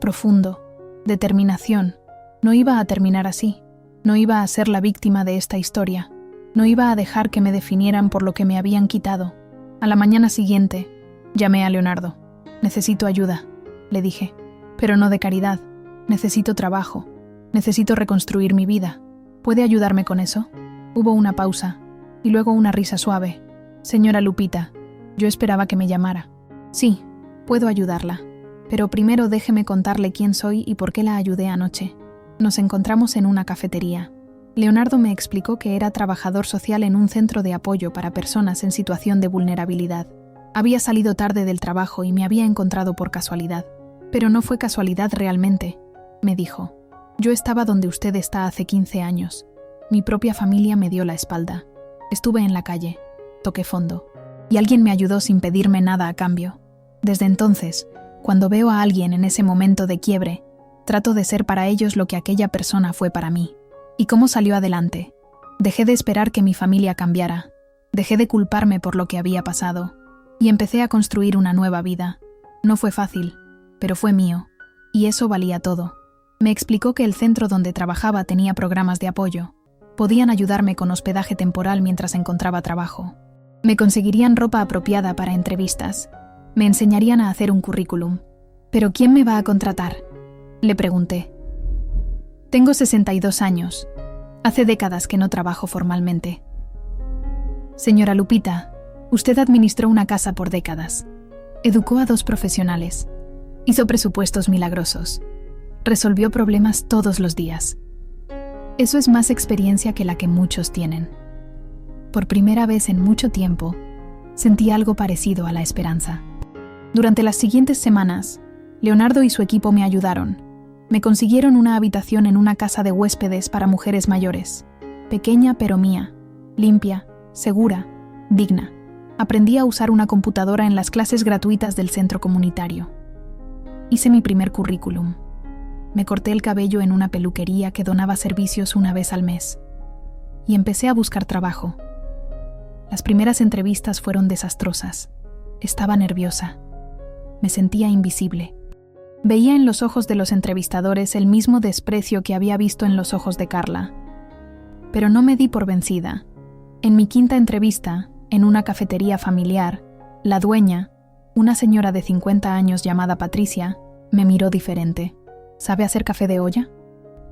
profundo, determinación. No iba a terminar así. No iba a ser la víctima de esta historia. No iba a dejar que me definieran por lo que me habían quitado. A la mañana siguiente, llamé a Leonardo. «Necesito ayuda», le dije. «Pero no de caridad. Necesito trabajo. Necesito reconstruir mi vida. ¿Puede ayudarme con eso?» Hubo una pausa, y luego una risa suave. «Señora Lupita, yo esperaba que me llamara». «Sí, puedo ayudarla. Pero primero déjeme contarle quién soy y por qué la ayudé anoche». Nos encontramos en una cafetería. Leonardo me explicó que era trabajador social en un centro de apoyo para personas en situación de vulnerabilidad. Había salido tarde del trabajo y me había encontrado por casualidad. Pero no fue casualidad realmente, me dijo. Yo estaba donde usted está hace 15 años. Mi propia familia me dio la espalda. Estuve en la calle, toqué fondo, y alguien me ayudó sin pedirme nada a cambio. Desde entonces, cuando veo a alguien en ese momento de quiebre, trato de ser para ellos lo que aquella persona fue para mí. ¿Y cómo salió adelante? Dejé de esperar que mi familia cambiara. Dejé de culparme por lo que había pasado. Y empecé a construir una nueva vida. No fue fácil, pero fue mío. Y eso valía todo. Me explicó que el centro donde trabajaba tenía programas de apoyo. Podían ayudarme con hospedaje temporal mientras encontraba trabajo. Me conseguirían ropa apropiada para entrevistas. Me enseñarían a hacer un currículum. ¿Pero quién me va a contratar?, le pregunté. Tengo 62 años. Hace décadas que no trabajo formalmente. Señora Lupita, usted administró una casa por décadas. Educó a 2 profesionales. Hizo presupuestos milagrosos. Resolvió problemas todos los días. Eso es más experiencia que la que muchos tienen. Por primera vez en mucho tiempo, sentí algo parecido a la esperanza. Durante las siguientes semanas, Leonardo y su equipo me ayudaron. Me consiguieron una habitación en una casa de huéspedes para mujeres mayores. Pequeña pero mía, limpia, segura, digna. Aprendí a usar una computadora en las clases gratuitas del centro comunitario. Hice mi primer currículum. Me corté el cabello en una peluquería que donaba servicios una vez al mes. Y empecé a buscar trabajo. Las primeras entrevistas fueron desastrosas. Estaba nerviosa. Me sentía invisible. Veía en los ojos de los entrevistadores el mismo desprecio que había visto en los ojos de Carla. Pero no me di por vencida. En mi quinta entrevista, en una cafetería familiar, la dueña, una señora de 50 años llamada Patricia, me miró diferente. ¿Sabe hacer café de olla?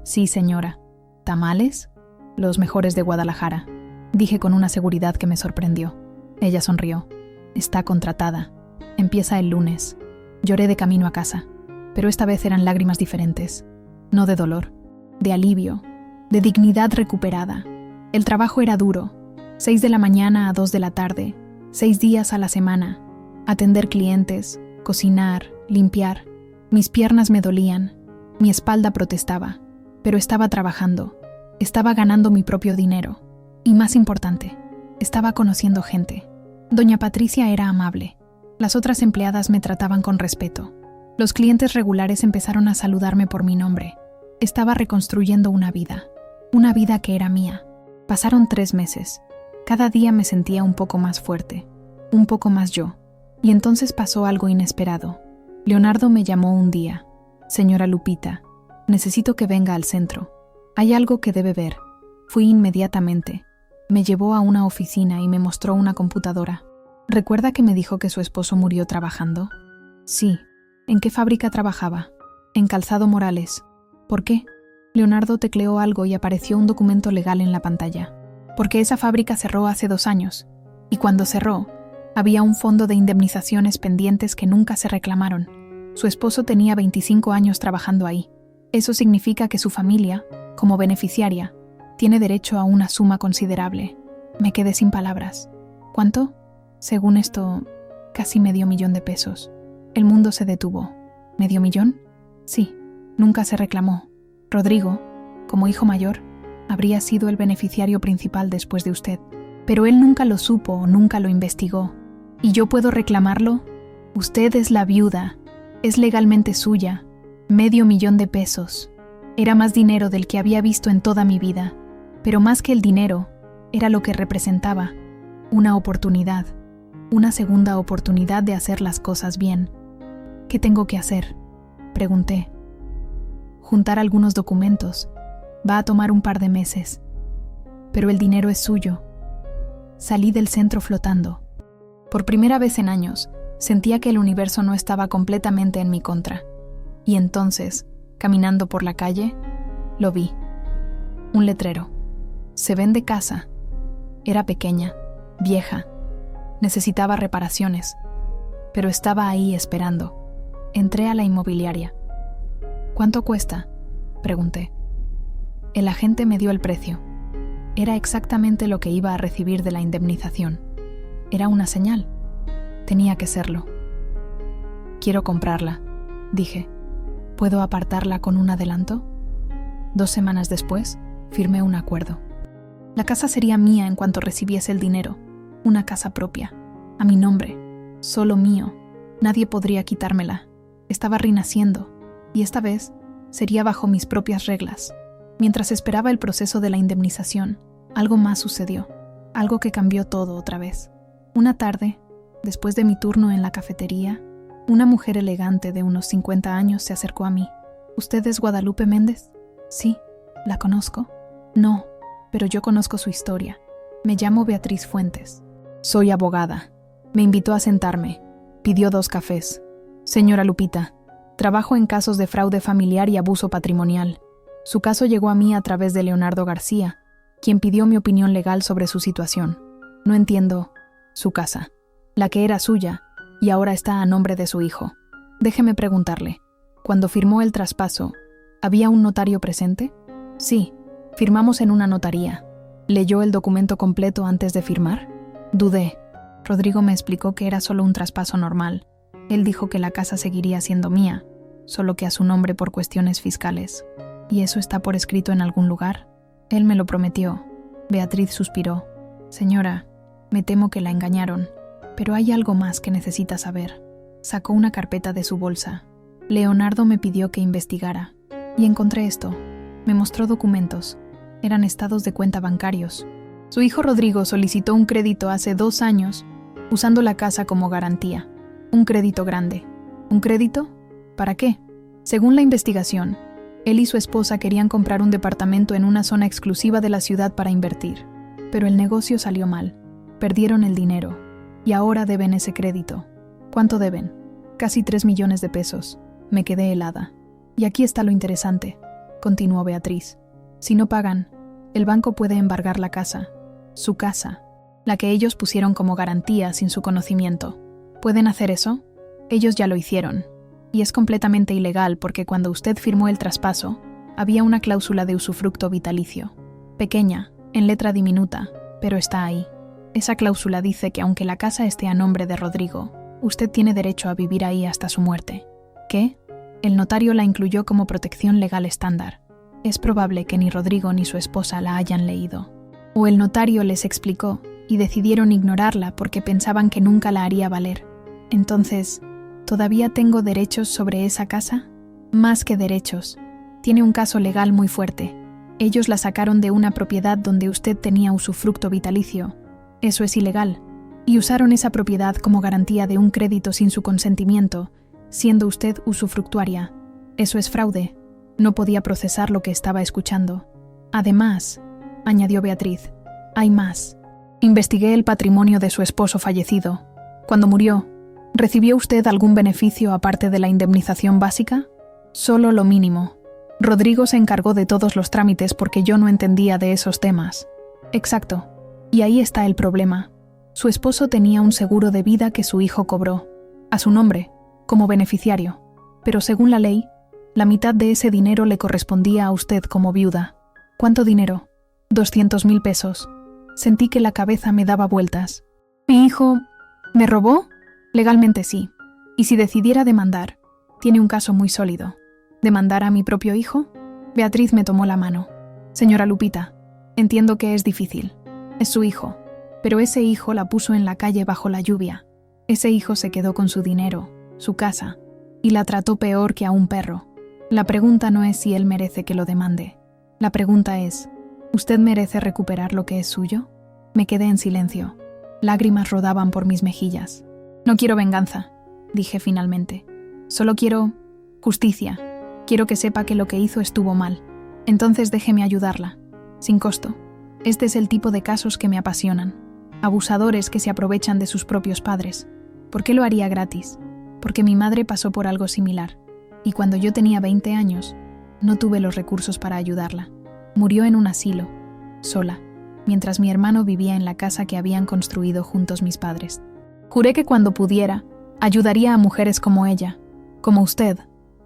Sí, señora. ¿Tamales? Los mejores de Guadalajara, dije con una seguridad que me sorprendió. Ella sonrió. Está contratada. Empieza el lunes. Lloré de camino a casa, pero esta vez eran lágrimas diferentes. No de dolor, de alivio, de dignidad recuperada. El trabajo era duro. 6 de la mañana a 2 de la tarde, 6 días a la semana. Atender clientes, cocinar, limpiar. Mis piernas me dolían. Mi espalda protestaba, pero estaba trabajando. Estaba ganando mi propio dinero. Y más importante, estaba conociendo gente. Doña Patricia era amable. Las otras empleadas me trataban con respeto. Los clientes regulares empezaron a saludarme por mi nombre. Estaba reconstruyendo una vida que era mía. Pasaron 3 meses. Cada día me sentía un poco más fuerte, un poco más yo. Y entonces pasó algo inesperado. Leonardo me llamó un día. Señora Lupita, necesito que venga al centro. Hay algo que debe ver. Fui inmediatamente. Me llevó a una oficina y me mostró una computadora. ¿Recuerda que me dijo que su esposo murió trabajando? Sí. ¿En qué fábrica trabajaba? En Calzado Morales. ¿Por qué? Leonardo tecleó algo y apareció un documento legal en la pantalla. Porque esa fábrica cerró hace 2 años. Y cuando cerró, había un fondo de indemnizaciones pendientes que nunca se reclamaron. Su esposo tenía 25 años trabajando ahí. Eso significa que su familia, como beneficiaria, tiene derecho a una suma considerable. Me quedé sin palabras. ¿Cuánto? Según esto, casi $500,000 de pesos. El mundo se detuvo. ¿$500,000? Sí, nunca se reclamó. Rodrigo, como hijo mayor, habría sido el beneficiario principal después de usted. Pero él nunca lo supo o nunca lo investigó. ¿Y yo puedo reclamarlo? Usted es la viuda. Es legalmente suya. $500,000 de pesos. Era más dinero del que había visto en toda mi vida. Pero más que el dinero, era lo que representaba. Una oportunidad. Una segunda oportunidad de hacer las cosas bien. ¿Qué tengo que hacer?, pregunté. Juntar algunos documentos. Va a tomar un par de meses. Pero el dinero es suyo. Salí del centro flotando. Por primera vez en años, sentía que el universo no estaba completamente en mi contra. Y entonces, caminando por la calle, lo vi. Un letrero. Se vende casa. Era pequeña, vieja. Necesitaba reparaciones. Pero estaba ahí esperando. Entré a la inmobiliaria. ¿Cuánto cuesta?, pregunté. El agente me dio el precio. Era exactamente lo que iba a recibir de la indemnización. Era una señal. Tenía que serlo. Quiero comprarla, dije. ¿Puedo apartarla con un adelanto? 2 semanas después, firmé un acuerdo. La casa sería mía en cuanto recibiese el dinero. Una casa propia, a mi nombre, solo mío. Nadie podría quitármela. Estaba renaciendo, y esta vez sería bajo mis propias reglas. Mientras esperaba el proceso de la indemnización, algo más sucedió, algo que cambió todo otra vez. Una tarde, después de mi turno en la cafetería, una mujer elegante de unos 50 años se acercó a mí. ¿Usted es Guadalupe Méndez? Sí. ¿La conozco? No, pero yo conozco su historia. Me llamo Beatriz Fuentes. Soy abogada. Me invitó a sentarme. Pidió 2 cafés. Señora Lupita, trabajo en casos de fraude familiar y abuso patrimonial. Su caso llegó a mí a través de Leonardo García, quien pidió mi opinión legal sobre su situación. No entiendo. Su casa, la que era suya, y ahora está a nombre de su hijo. Déjeme preguntarle, cuando firmó el traspaso, ¿había un notario presente? Sí, firmamos en una notaría. ¿Leyó el documento completo antes de firmar? Dudé. Rodrigo me explicó que era solo un traspaso normal. Él dijo que la casa seguiría siendo mía, solo que a su nombre por cuestiones fiscales. ¿Y eso está por escrito en algún lugar? Él me lo prometió. Beatriz suspiró. Señora, me temo que la engañaron, pero hay algo más que necesita saber. Sacó una carpeta de su bolsa. Leonardo me pidió que investigara, y encontré esto. Me mostró documentos. Eran estados de cuenta bancarios. Su hijo Rodrigo solicitó un crédito hace 2 años, usando la casa como garantía. Un crédito grande. ¿Un crédito? ¿Para qué? Según la investigación, él y su esposa querían comprar un departamento en una zona exclusiva de la ciudad para invertir. Pero el negocio salió mal. Perdieron el dinero. Y ahora deben ese crédito. ¿Cuánto deben? Casi 3 millones de pesos. Me quedé helada. Y aquí está lo interesante, continuó Beatriz. Si no pagan, el banco puede embargar la casa. Su casa. La que ellos pusieron como garantía sin su conocimiento. ¿Pueden hacer eso? Ellos ya lo hicieron. Y es completamente ilegal porque cuando usted firmó el traspaso, había una cláusula de usufructo vitalicio. Pequeña, en letra diminuta, pero está ahí. Esa cláusula dice que aunque la casa esté a nombre de Rodrigo, usted tiene derecho a vivir ahí hasta su muerte. ¿Qué? El notario la incluyó como protección legal estándar. Es probable que ni Rodrigo ni su esposa la hayan leído. O el notario les explicó y decidieron ignorarla porque pensaban que nunca la haría valer. Entonces, ¿todavía tengo derechos sobre esa casa? Más que derechos. Tiene un caso legal muy fuerte. Ellos la sacaron de una propiedad donde usted tenía usufructo vitalicio. Eso es ilegal. Y usaron esa propiedad como garantía de un crédito sin su consentimiento, siendo usted usufructuaria. Eso es fraude. No podía procesar lo que estaba escuchando. Además, añadió Beatriz, hay más. Investigué el patrimonio de su esposo fallecido. Cuando murió, ¿recibió usted algún beneficio aparte de la indemnización básica? Solo lo mínimo. Rodrigo se encargó de todos los trámites porque yo no entendía de esos temas. Exacto. Y ahí está el problema. Su esposo tenía un seguro de vida que su hijo cobró, a su nombre, como beneficiario. Pero según la ley, la mitad de ese dinero le correspondía a usted como viuda. ¿Cuánto dinero? 200,000 pesos. Sentí que la cabeza me daba vueltas. ¿Mi hijo me robó? Legalmente sí. Y si decidiera demandar, tiene un caso muy sólido. ¿Demandar a mi propio hijo? Beatriz me tomó la mano. Señora Lupita, entiendo que es difícil. Es su hijo. Pero ese hijo la puso en la calle bajo la lluvia. Ese hijo se quedó con su dinero, su casa, y la trató peor que a un perro. La pregunta no es si él merece que lo demande. La pregunta es, ¿usted merece recuperar lo que es suyo? Me quedé en silencio. Lágrimas rodaban por mis mejillas. No quiero venganza, dije finalmente. Solo quiero justicia. Quiero que sepa que lo que hizo estuvo mal. Entonces déjeme ayudarla, sin costo. Este es el tipo de casos que me apasionan. Abusadores que se aprovechan de sus propios padres. ¿Por qué lo haría gratis? Porque mi madre pasó por algo similar. Y cuando yo tenía 20 años, no tuve los recursos para ayudarla. Murió en un asilo, sola, mientras mi hermano vivía en la casa que habían construido juntos mis padres. Juré que cuando pudiera, ayudaría a mujeres como ella, como usted.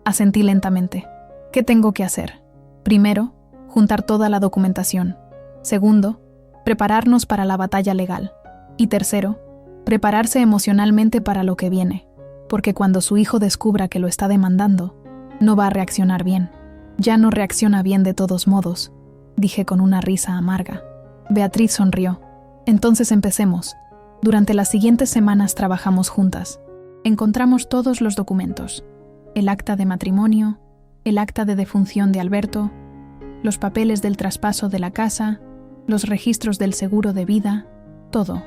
Asentí lentamente. ¿Qué tengo que hacer? Primero, juntar toda la documentación. Segundo, prepararnos para la batalla legal. Y tercero, prepararse emocionalmente para lo que viene. porque cuando su hijo descubra que lo está demandando, no va a reaccionar bien. Ya no reacciona bien de todos modos, dije con una risa amarga. Beatriz sonrió. Entonces empecemos. Durante las siguientes semanas trabajamos juntas. Encontramos todos los documentos: el acta de matrimonio, el acta de defunción de Alberto, los papeles del traspaso de la casa, los registros del seguro de vida, todo.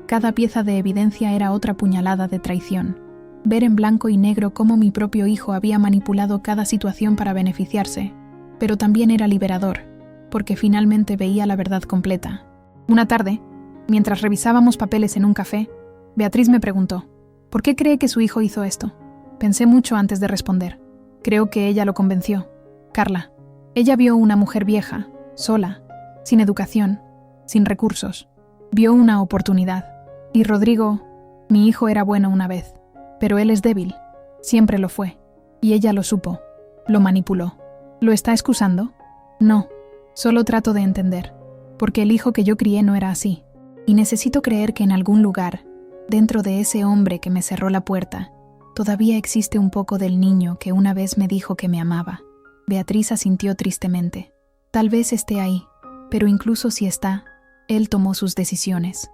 Cada pieza de evidencia era otra puñalada de traición. Ver en blanco y negro cómo mi propio hijo había manipulado cada situación para beneficiarse, pero también era liberador, porque finalmente veía la verdad completa. Una tarde, mientras revisábamos papeles en un café, Beatriz me preguntó: ¿por qué cree que su hijo hizo esto? Pensé mucho antes de responder. Creo que ella lo convenció. Carla. Ella vio una mujer vieja, sola, sin educación, sin recursos. Vio una oportunidad. Y Rodrigo, mi hijo, era bueno una vez, pero él es débil. Siempre lo fue. Y ella lo supo. Lo manipuló. ¿Lo está excusando? No. Solo trato de entender. Porque el hijo que yo crié no era así. Y necesito creer que en algún lugar, dentro de ese hombre que me cerró la puerta, todavía existe un poco del niño que una vez me dijo que me amaba. Beatriz asintió tristemente. Tal vez esté ahí, pero incluso si está, él tomó sus decisiones.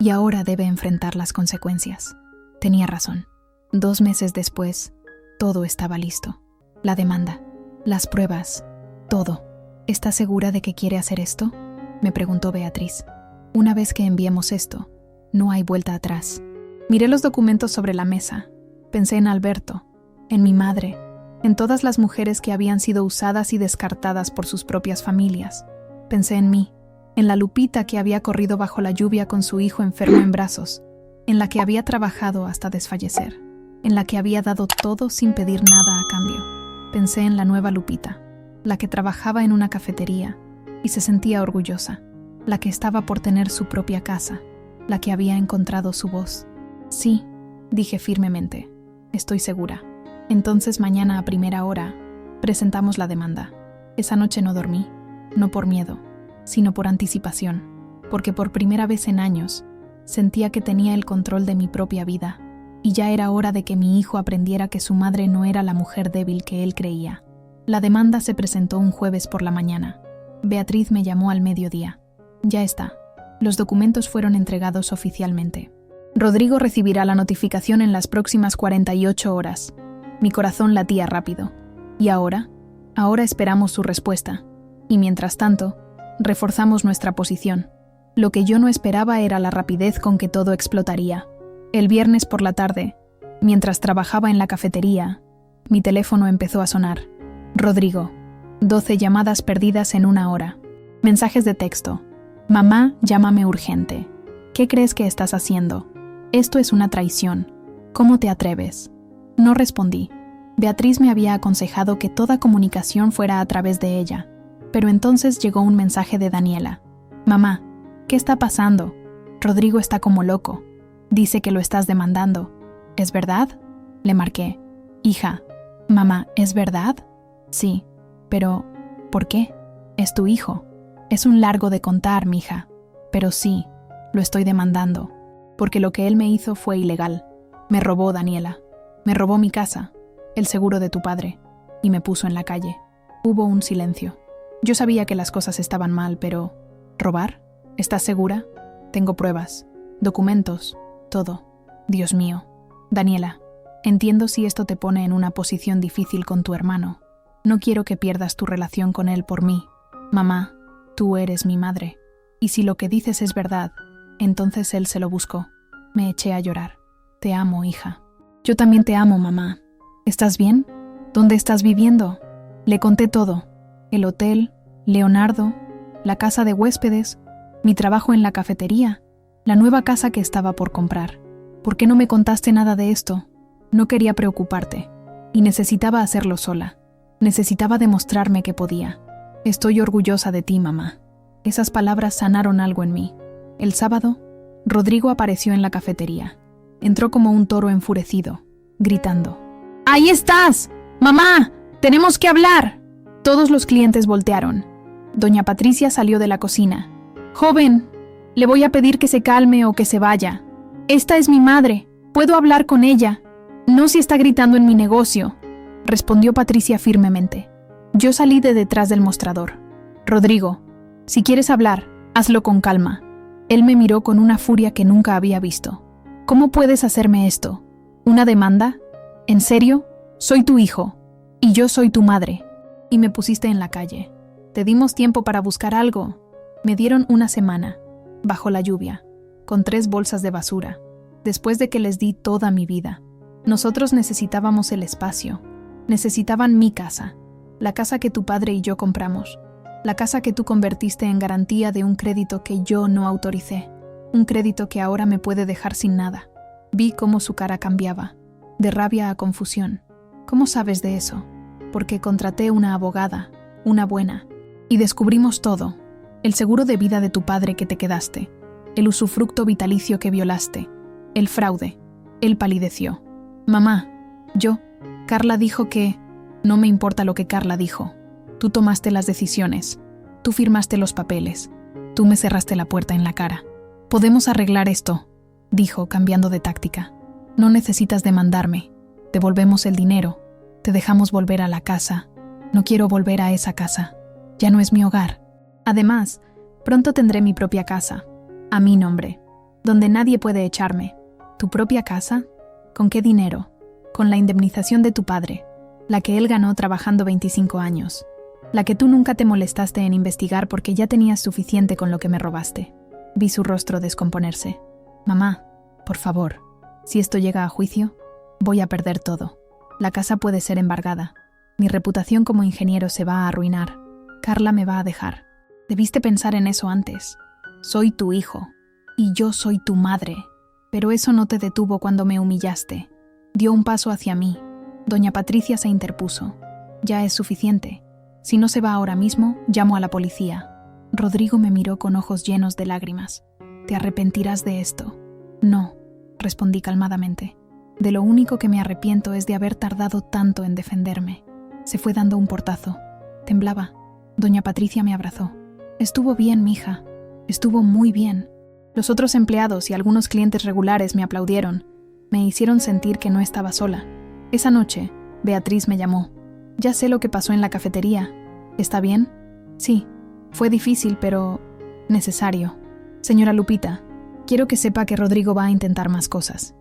Y ahora debe enfrentar las consecuencias. Tenía razón. 2 meses después, todo estaba listo. La demanda, las pruebas, todo. ¿Estás segura de que quiere hacer esto?, me preguntó Beatriz. Una vez que enviemos esto, no hay vuelta atrás. Miré los documentos sobre la mesa. Pensé en Alberto, en mi madre, en todas las mujeres que habían sido usadas y descartadas por sus propias familias. Pensé en mí, en la Lupita que había corrido bajo la lluvia con su hijo enfermo en brazos, en la que había trabajado hasta desfallecer, en la que había dado todo sin pedir nada a cambio. Pensé en la nueva Lupita, la que trabajaba en una cafetería y se sentía orgullosa, la que estaba por tener su propia casa, la que había encontrado su voz. Sí, dije firmemente, estoy segura. Entonces mañana a primera hora presentamos la demanda. Esa noche no dormí, no por miedo, sino por anticipación, porque por primera vez en años sentía que tenía el control de mi propia vida, y ya era hora de que mi hijo aprendiera que su madre no era la mujer débil que él creía. La demanda se presentó un jueves por la mañana. Beatriz me llamó al mediodía. Ya está. Los documentos fueron entregados oficialmente. Rodrigo recibirá la notificación en las próximas 48 horas. Mi corazón latía rápido. ¿Y ahora? Ahora esperamos su respuesta. Y mientras tanto, reforzamos nuestra posición. Lo que yo no esperaba era la rapidez con que todo explotaría. El viernes por la tarde, mientras trabajaba en la cafetería, mi teléfono empezó a sonar. Rodrigo. 12 llamadas perdidas en 1 hora. Mensajes de texto. Mamá, llámame urgente. ¿Qué crees que estás haciendo? Esto es una traición. ¿Cómo te atreves? No respondí. Beatriz me había aconsejado que toda comunicación fuera a través de ella. Pero entonces llegó un mensaje de Daniela. Mamá, ¿qué está pasando? Rodrigo está como loco. Dice que lo estás demandando. ¿Es verdad? Le marqué. Hija. Mamá, ¿es verdad? Sí. Pero, ¿por qué? Es tu hijo. Es un largo de contar, mija. Pero sí, lo estoy demandando. Porque lo que él me hizo fue ilegal. Me robó, Daniela. Me robó mi casa, el seguro de tu padre, y me puso en la calle. Hubo un silencio. Yo sabía que las cosas estaban mal, pero... ¿Robar? ¿Estás segura? Tengo pruebas, documentos, todo. Dios mío. Daniela, entiendo si esto te pone en una posición difícil con tu hermano. No quiero que pierdas tu relación con él por mí. Mamá, tú eres mi madre. Y si lo que dices es verdad, entonces él se lo buscó. Me eché a llorar. Te amo, hija. Yo también te amo, mamá. ¿Estás bien? ¿Dónde estás viviendo? Le conté todo. El hotel, Leonardo, la casa de huéspedes, mi trabajo en la cafetería, la nueva casa que estaba por comprar. ¿Por qué no me contaste nada de esto? No quería preocuparte. Y necesitaba hacerlo sola. Necesitaba demostrarme que podía. Estoy orgullosa de ti, mamá. Esas palabras sanaron algo en mí. El sábado, Rodrigo apareció en la cafetería. Entró como un toro enfurecido, gritando. ¡Ahí estás! ¡Mamá! ¡Tenemos que hablar! Todos los clientes voltearon. Doña Patricia salió de la cocina. Joven, le voy a pedir que se calme o que se vaya. Esta es mi madre. Puedo hablar con ella. No si está gritando en mi negocio, respondió Patricia firmemente. Yo salí de detrás del mostrador. Rodrigo, si quieres hablar, hazlo con calma. Él me miró con una furia que nunca había visto. ¿Cómo puedes hacerme esto? ¿Una demanda? ¿En serio? Soy tu hijo. Y yo soy tu madre. Y me pusiste en la calle. Te dimos tiempo para buscar algo. Me dieron una semana, bajo la lluvia, con 3 bolsas de basura, después de que les di toda mi vida. Nosotros necesitábamos el espacio. Necesitaban mi casa. La casa que tu padre y yo compramos. La casa que tú convertiste en garantía de un crédito que yo no autoricé. Un crédito que ahora me puede dejar sin nada. Vi cómo su cara cambiaba, de rabia a confusión. ¿Cómo sabes de eso? Porque contraté una abogada, una buena, y descubrimos todo. El seguro de vida de tu padre que te quedaste, el usufructo vitalicio que violaste, el fraude. Él palideció. Mamá, Carla dijo que... No me importa lo que Carla dijo. Tú tomaste las decisiones. Tú firmaste los papeles. Tú me cerraste la puerta en la cara. Podemos arreglar esto, dijo, cambiando de táctica. No necesitas demandarme. Devolvemos el dinero. Te dejamos volver a la casa. No quiero volver a esa casa. Ya no es mi hogar. Además, pronto tendré mi propia casa, a mi nombre, donde nadie puede echarme. ¿Tu propia casa? ¿Con qué dinero? Con la indemnización de tu padre, la que él ganó trabajando 25 años, la que tú nunca te molestaste en investigar porque ya tenías suficiente con lo que me robaste. Vi su rostro descomponerse. Mamá, por favor, si esto llega a juicio, voy a perder todo. La casa puede ser embargada. Mi reputación como ingeniero se va a arruinar. Carla me va a dejar. Debiste pensar en eso antes. Soy tu hijo, y yo soy tu madre. Pero eso no te detuvo cuando me humillaste. Dio un paso hacia mí. Doña Patricia se interpuso. Ya es suficiente. Si no se va ahora mismo, llamo a la policía. Rodrigo me miró con ojos llenos de lágrimas. ¿Te arrepentirás de esto? No, respondí calmadamente. De lo único que me arrepiento es de haber tardado tanto en defenderme. Se fue dando un portazo. Temblaba. Doña Patricia me abrazó. Estuvo bien, mija. Estuvo muy bien. Los otros empleados y algunos clientes regulares me aplaudieron. Me hicieron sentir que no estaba sola. Esa noche, Beatriz me llamó. Ya sé lo que pasó en la cafetería. ¿Está bien? Sí. Fue difícil, pero necesario. Señora Lupita, quiero que sepa que Rodrigo va a intentar más cosas.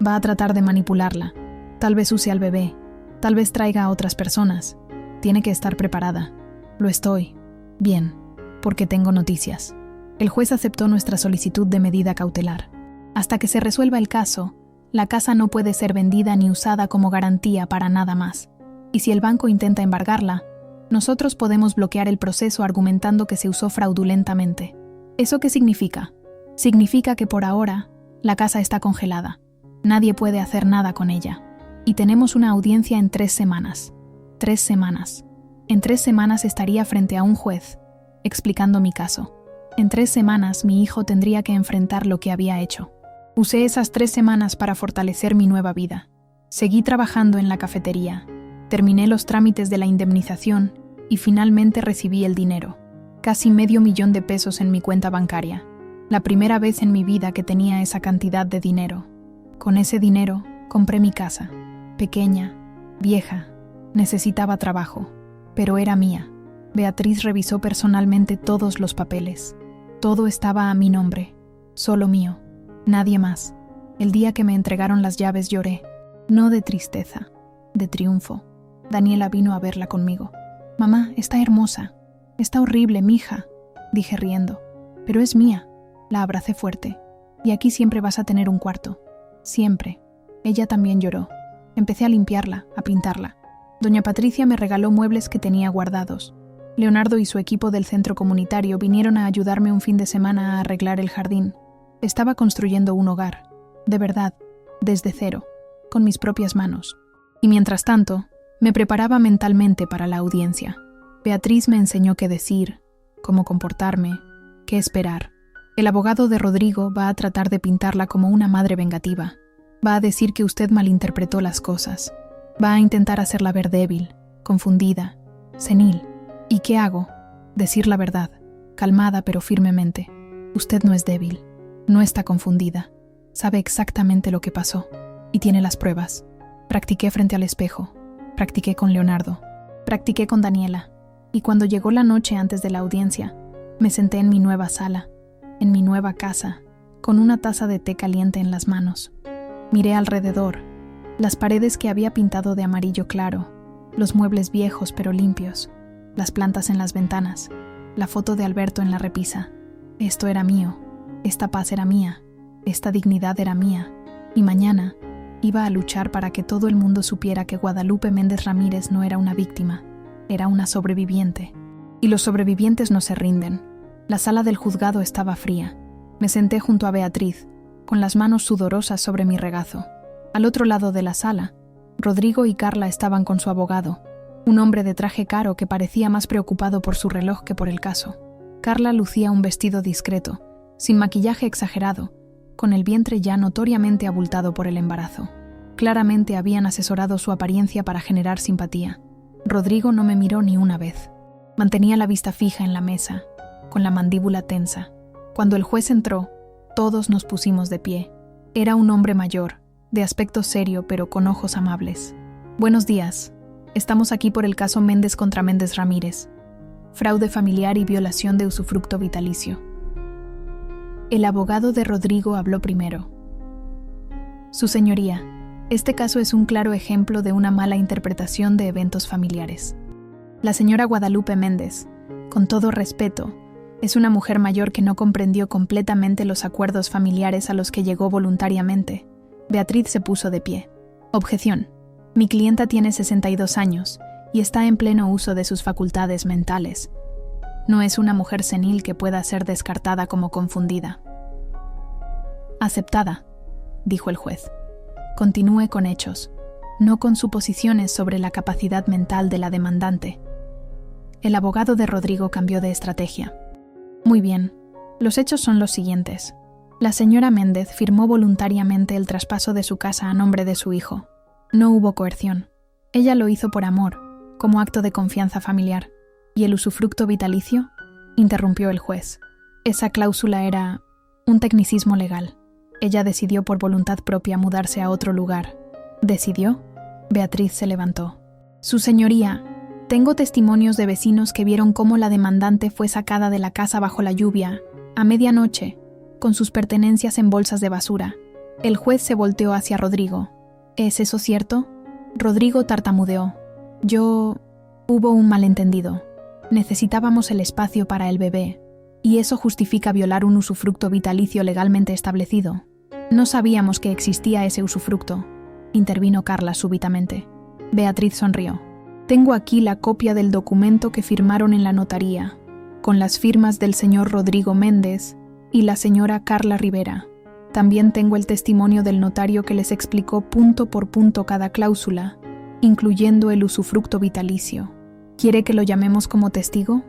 Va a tratar de manipularla. Tal vez use al bebé. Tal vez traiga a otras personas. Tiene que estar preparada. Lo estoy. Bien, porque tengo noticias. El juez aceptó nuestra solicitud de medida cautelar. Hasta que se resuelva el caso, la casa no puede ser vendida ni usada como garantía para nada más. Y si el banco intenta embargarla, nosotros podemos bloquear el proceso argumentando que se usó fraudulentamente. ¿Eso qué significa? Significa que por ahora, la casa está congelada. Nadie puede hacer nada con ella. Y tenemos una audiencia en 3 semanas. 3 semanas. En 3 semanas estaría frente a un juez, explicando mi caso. En 3 semanas mi hijo tendría que enfrentar lo que había hecho. Usé esas 3 semanas para fortalecer mi nueva vida. Seguí trabajando en la cafetería. Terminé los trámites de la indemnización y finalmente recibí el dinero. Casi $500,000 de pesos en mi cuenta bancaria. La primera vez en mi vida que tenía esa cantidad de dinero. Con ese dinero compré mi casa. Pequeña, vieja, necesitaba trabajo, pero era mía. Beatriz revisó personalmente todos los papeles. Todo estaba a mi nombre, solo mío, nadie más. El día que me entregaron las llaves lloré, no de tristeza, de triunfo. Daniela vino a verla conmigo. «Mamá, está hermosa. Está horrible, mija», dije riendo. «Pero es mía». La abracé fuerte. «Y aquí siempre vas a tener un cuarto. Siempre». Ella también lloró. Empecé a limpiarla, a pintarla. Doña Patricia me regaló muebles que tenía guardados. Leonardo y su equipo del centro comunitario vinieron a ayudarme un fin de semana a arreglar el jardín. Estaba construyendo un hogar, de verdad, desde cero, con mis propias manos. Y mientras tanto, me preparaba mentalmente para la audiencia. Beatriz me enseñó qué decir, cómo comportarme, qué esperar. El abogado de Rodrigo va a tratar de pintarla como una madre vengativa. Va a decir que usted malinterpretó las cosas. Va a intentar hacerla ver débil, confundida, senil. ¿Y qué hago? Decir la verdad, calmada pero firmemente. Usted no es débil, no está confundida. Sabe exactamente lo que pasó y tiene las pruebas. Practiqué frente al espejo, practiqué con Leonardo, practiqué con Daniela, y cuando llegó la noche antes de la audiencia, me senté en mi nueva sala, en mi nueva casa, con una taza de té caliente en las manos. Miré alrededor, las paredes que había pintado de amarillo claro, los muebles viejos pero limpios, las plantas en las ventanas, la foto de Alberto en la repisa. Esto era mío, esta paz era mía, esta dignidad era mía, y mañana iba a luchar para que todo el mundo supiera que Guadalupe Méndez Ramírez no era una víctima, era una sobreviviente. Y los sobrevivientes no se rinden. La sala del juzgado estaba fría. Me senté junto a Beatriz, con las manos sudorosas sobre mi regazo. Al otro lado de la sala, Rodrigo y Carla estaban con su abogado, un hombre de traje caro que parecía más preocupado por su reloj que por el caso. Carla lucía un vestido discreto, sin maquillaje exagerado, con el vientre ya notoriamente abultado por el embarazo. Claramente habían asesorado su apariencia para generar simpatía. Rodrigo no me miró ni una vez. Mantenía la vista fija en la mesa, con la mandíbula tensa. Cuando el juez entró, todos nos pusimos de pie. Era un hombre mayor, de aspecto serio pero con ojos amables. Buenos días. Estamos aquí por el caso Méndez contra Méndez Ramírez. Fraude familiar y violación de usufructo vitalicio. El abogado de Rodrigo habló primero. Su señoría, este caso es un claro ejemplo de una mala interpretación de eventos familiares. La señora Guadalupe Méndez, con todo respeto, es una mujer mayor que no comprendió completamente los acuerdos familiares a los que llegó voluntariamente. Beatriz se puso de pie. Objeción. Mi clienta tiene 62 años y está en pleno uso de sus facultades mentales. No es una mujer senil que pueda ser descartada como confundida. Aceptada, dijo el juez. Continúe con hechos, no con suposiciones sobre la capacidad mental de la demandante. El abogado de Rodrigo cambió de estrategia. Muy bien, los hechos son los siguientes. La señora Méndez firmó voluntariamente el traspaso de su casa a nombre de su hijo. No hubo coerción. Ella lo hizo por amor, como acto de confianza familiar. ¿Y el usufructo vitalicio? Interrumpió el juez. Esa cláusula era un tecnicismo legal. Ella decidió por voluntad propia mudarse a otro lugar. ¿Decidió? Beatriz se levantó. Su señoría, tengo testimonios de vecinos que vieron cómo la demandante fue sacada de la casa bajo la lluvia, a medianoche, con sus pertenencias en bolsas de basura. El juez se volteó hacia Rodrigo. ¿Es eso cierto? Rodrigo tartamudeó. Hubo un malentendido. Necesitábamos el espacio para el bebé, y eso justifica violar un usufructo vitalicio legalmente establecido. No sabíamos que existía ese usufructo, intervino Carla súbitamente. Beatriz sonrió. Tengo aquí la copia del documento que firmaron en la notaría, con las firmas del señor Rodrigo Méndez y la señora Carla Rivera. También tengo el testimonio del notario que les explicó punto por punto cada cláusula, incluyendo el usufructo vitalicio. ¿Quiere que lo llamemos como testigo?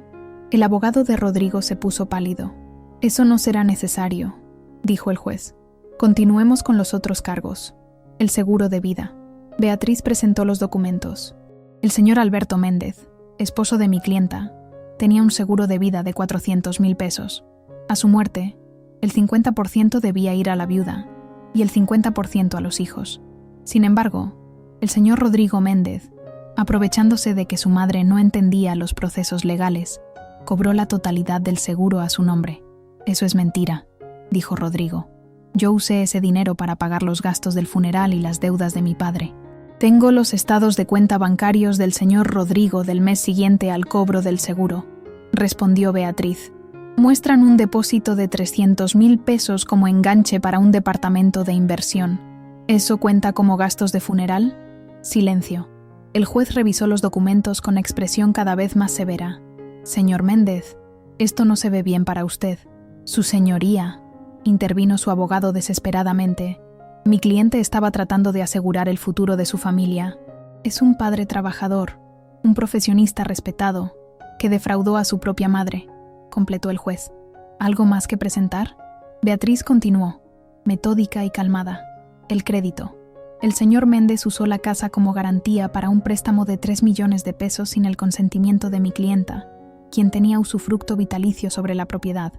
El abogado de Rodrigo se puso pálido. Eso no será necesario, dijo el juez. Continuemos con los otros cargos. El seguro de vida. Beatriz presentó los documentos. El señor Alberto Méndez, esposo de mi clienta, tenía un seguro de vida de 400,000 pesos. A su muerte, el 50% debía ir a la viuda y el 50% a los hijos. Sin embargo, el señor Rodrigo Méndez, aprovechándose de que su madre no entendía los procesos legales, cobró la totalidad del seguro a su nombre. Eso es mentira, dijo Rodrigo. Yo usé ese dinero para pagar los gastos del funeral y las deudas de mi padre. Tengo los estados de cuenta bancarios del señor Rodrigo del mes siguiente al cobro del seguro, respondió Beatriz. Muestran un depósito de 300,000 pesos como enganche para un departamento de inversión. ¿Eso cuenta como gastos de funeral? Silencio. El juez revisó los documentos con expresión cada vez más severa. Señor Méndez, esto no se ve bien para usted. Su señoría, intervino su abogado desesperadamente. Mi cliente estaba tratando de asegurar el futuro de su familia. Es un padre trabajador, un profesionista respetado, que defraudó a su propia madre, completó el juez. ¿Algo más que presentar? Beatriz continuó, metódica y calmada. El crédito. El señor Méndez usó la casa como garantía para un préstamo de 3 millones de pesos sin el consentimiento de mi clienta, quien tenía usufructo vitalicio sobre la propiedad.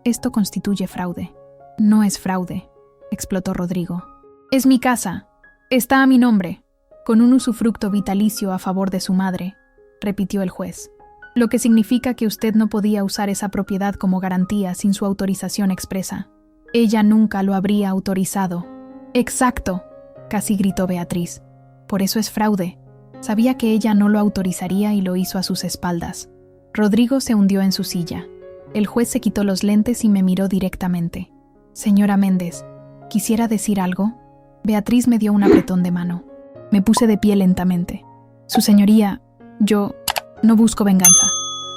Esto constituye fraude. No es fraude, explotó Rodrigo. Es mi casa. Está a mi nombre. con un usufructo vitalicio a favor de su madre, repitió el juez, lo que significa que usted no podía usar esa propiedad como garantía sin su autorización expresa. Ella nunca lo habría autorizado. ¡Exacto!, casi gritó Beatriz. Por eso es fraude. Sabía que ella no lo autorizaría y lo hizo a sus espaldas. Rodrigo se hundió en su silla. El juez se quitó los lentes y me miró directamente. Señora Méndez, ¿quisiera decir algo? Beatriz me dio un apretón de mano. Me puse de pie lentamente. Su señoría, yo no busco venganza.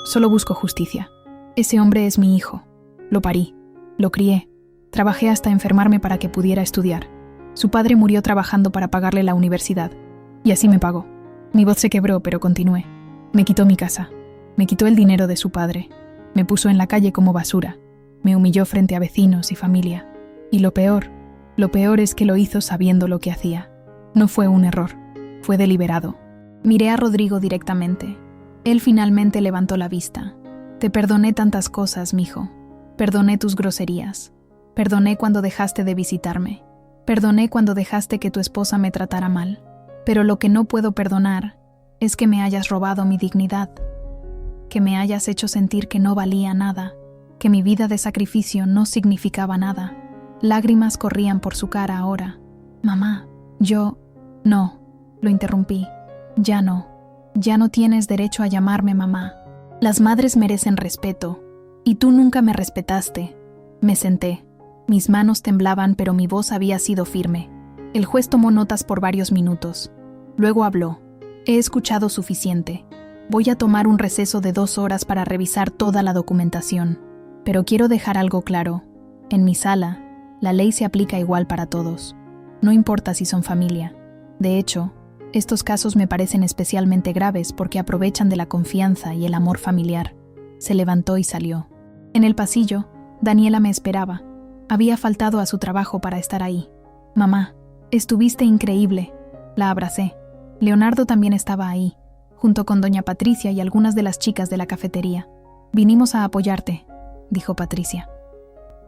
Solo busco justicia. Ese hombre es mi hijo. Lo parí. Lo crié. Trabajé hasta enfermarme para que pudiera estudiar. Su padre murió trabajando para pagarle la universidad. Y así me pagó. Mi voz se quebró, pero continué. Me quitó mi casa. Me quitó el dinero de su padre. Me puso en la calle como basura. Me humilló frente a vecinos y familia. Y lo peor es que lo hizo sabiendo lo que hacía. No fue un error. Fue deliberado. Miré a Rodrigo directamente. Él finalmente levantó la vista. Te perdoné tantas cosas, mijo. Perdoné tus groserías. Perdoné cuando dejaste de visitarme. Perdoné cuando dejaste que tu esposa me tratara mal. Pero lo que no puedo perdonar es que me hayas robado mi dignidad. Que me hayas hecho sentir que no valía nada. Que mi vida de sacrificio no significaba nada. Lágrimas corrían por su cara ahora. Mamá, yo... No, lo interrumpí. Ya no. Ya no tienes derecho a llamarme mamá. Las madres merecen respeto. Y tú nunca me respetaste. Me senté. Mis manos temblaban, pero mi voz había sido firme. El juez tomó notas por varios minutos. Luego habló. He escuchado suficiente. Voy a tomar un receso de 2 horas para revisar toda la documentación. Pero quiero dejar algo claro. En mi sala, la ley se aplica igual para todos. No importa si son familia. De hecho, estos casos me parecen especialmente graves porque aprovechan de la confianza y el amor familiar. Se levantó y salió. En el pasillo, Daniela me esperaba. Había faltado a su trabajo para estar ahí. Mamá, estuviste increíble. La abracé. Leonardo también estaba ahí, junto con doña Patricia y algunas de las chicas de la cafetería. Vinimos a apoyarte, dijo Patricia.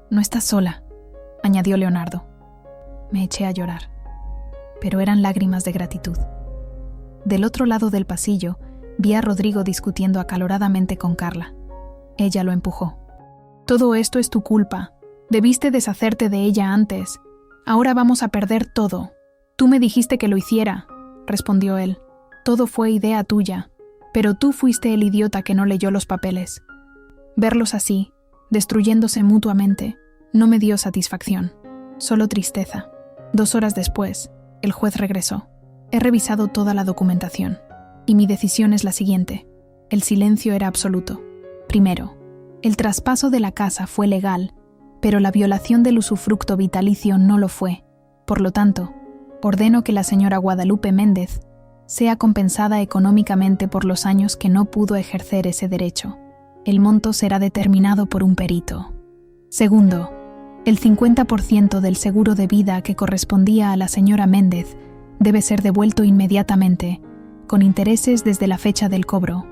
No estás sola, añadió Leonardo. Me eché a llorar, pero eran lágrimas de gratitud. Del otro lado del pasillo, vi a Rodrigo discutiendo acaloradamente con Carla. Ella lo empujó. Todo esto es tu culpa. Debiste deshacerte de ella antes. Ahora vamos a perder todo. Tú me dijiste que lo hiciera, respondió él. Todo fue idea tuya, pero tú fuiste el idiota que no leyó los papeles. Verlos así, destruyéndose mutuamente, no me dio satisfacción, solo tristeza. 2 horas después, el juez regresó. He revisado toda la documentación, y mi decisión es la siguiente. El silencio era absoluto. Primero, el traspaso de la casa fue legal, pero la violación del usufructo vitalicio no lo fue. Por lo tanto, ordeno que la señora Guadalupe Méndez sea compensada económicamente por los años que no pudo ejercer ese derecho. El monto será determinado por un perito. Segundo, el 50% del seguro de vida que correspondía a la señora Méndez debe ser devuelto inmediatamente, con intereses desde la fecha del cobro.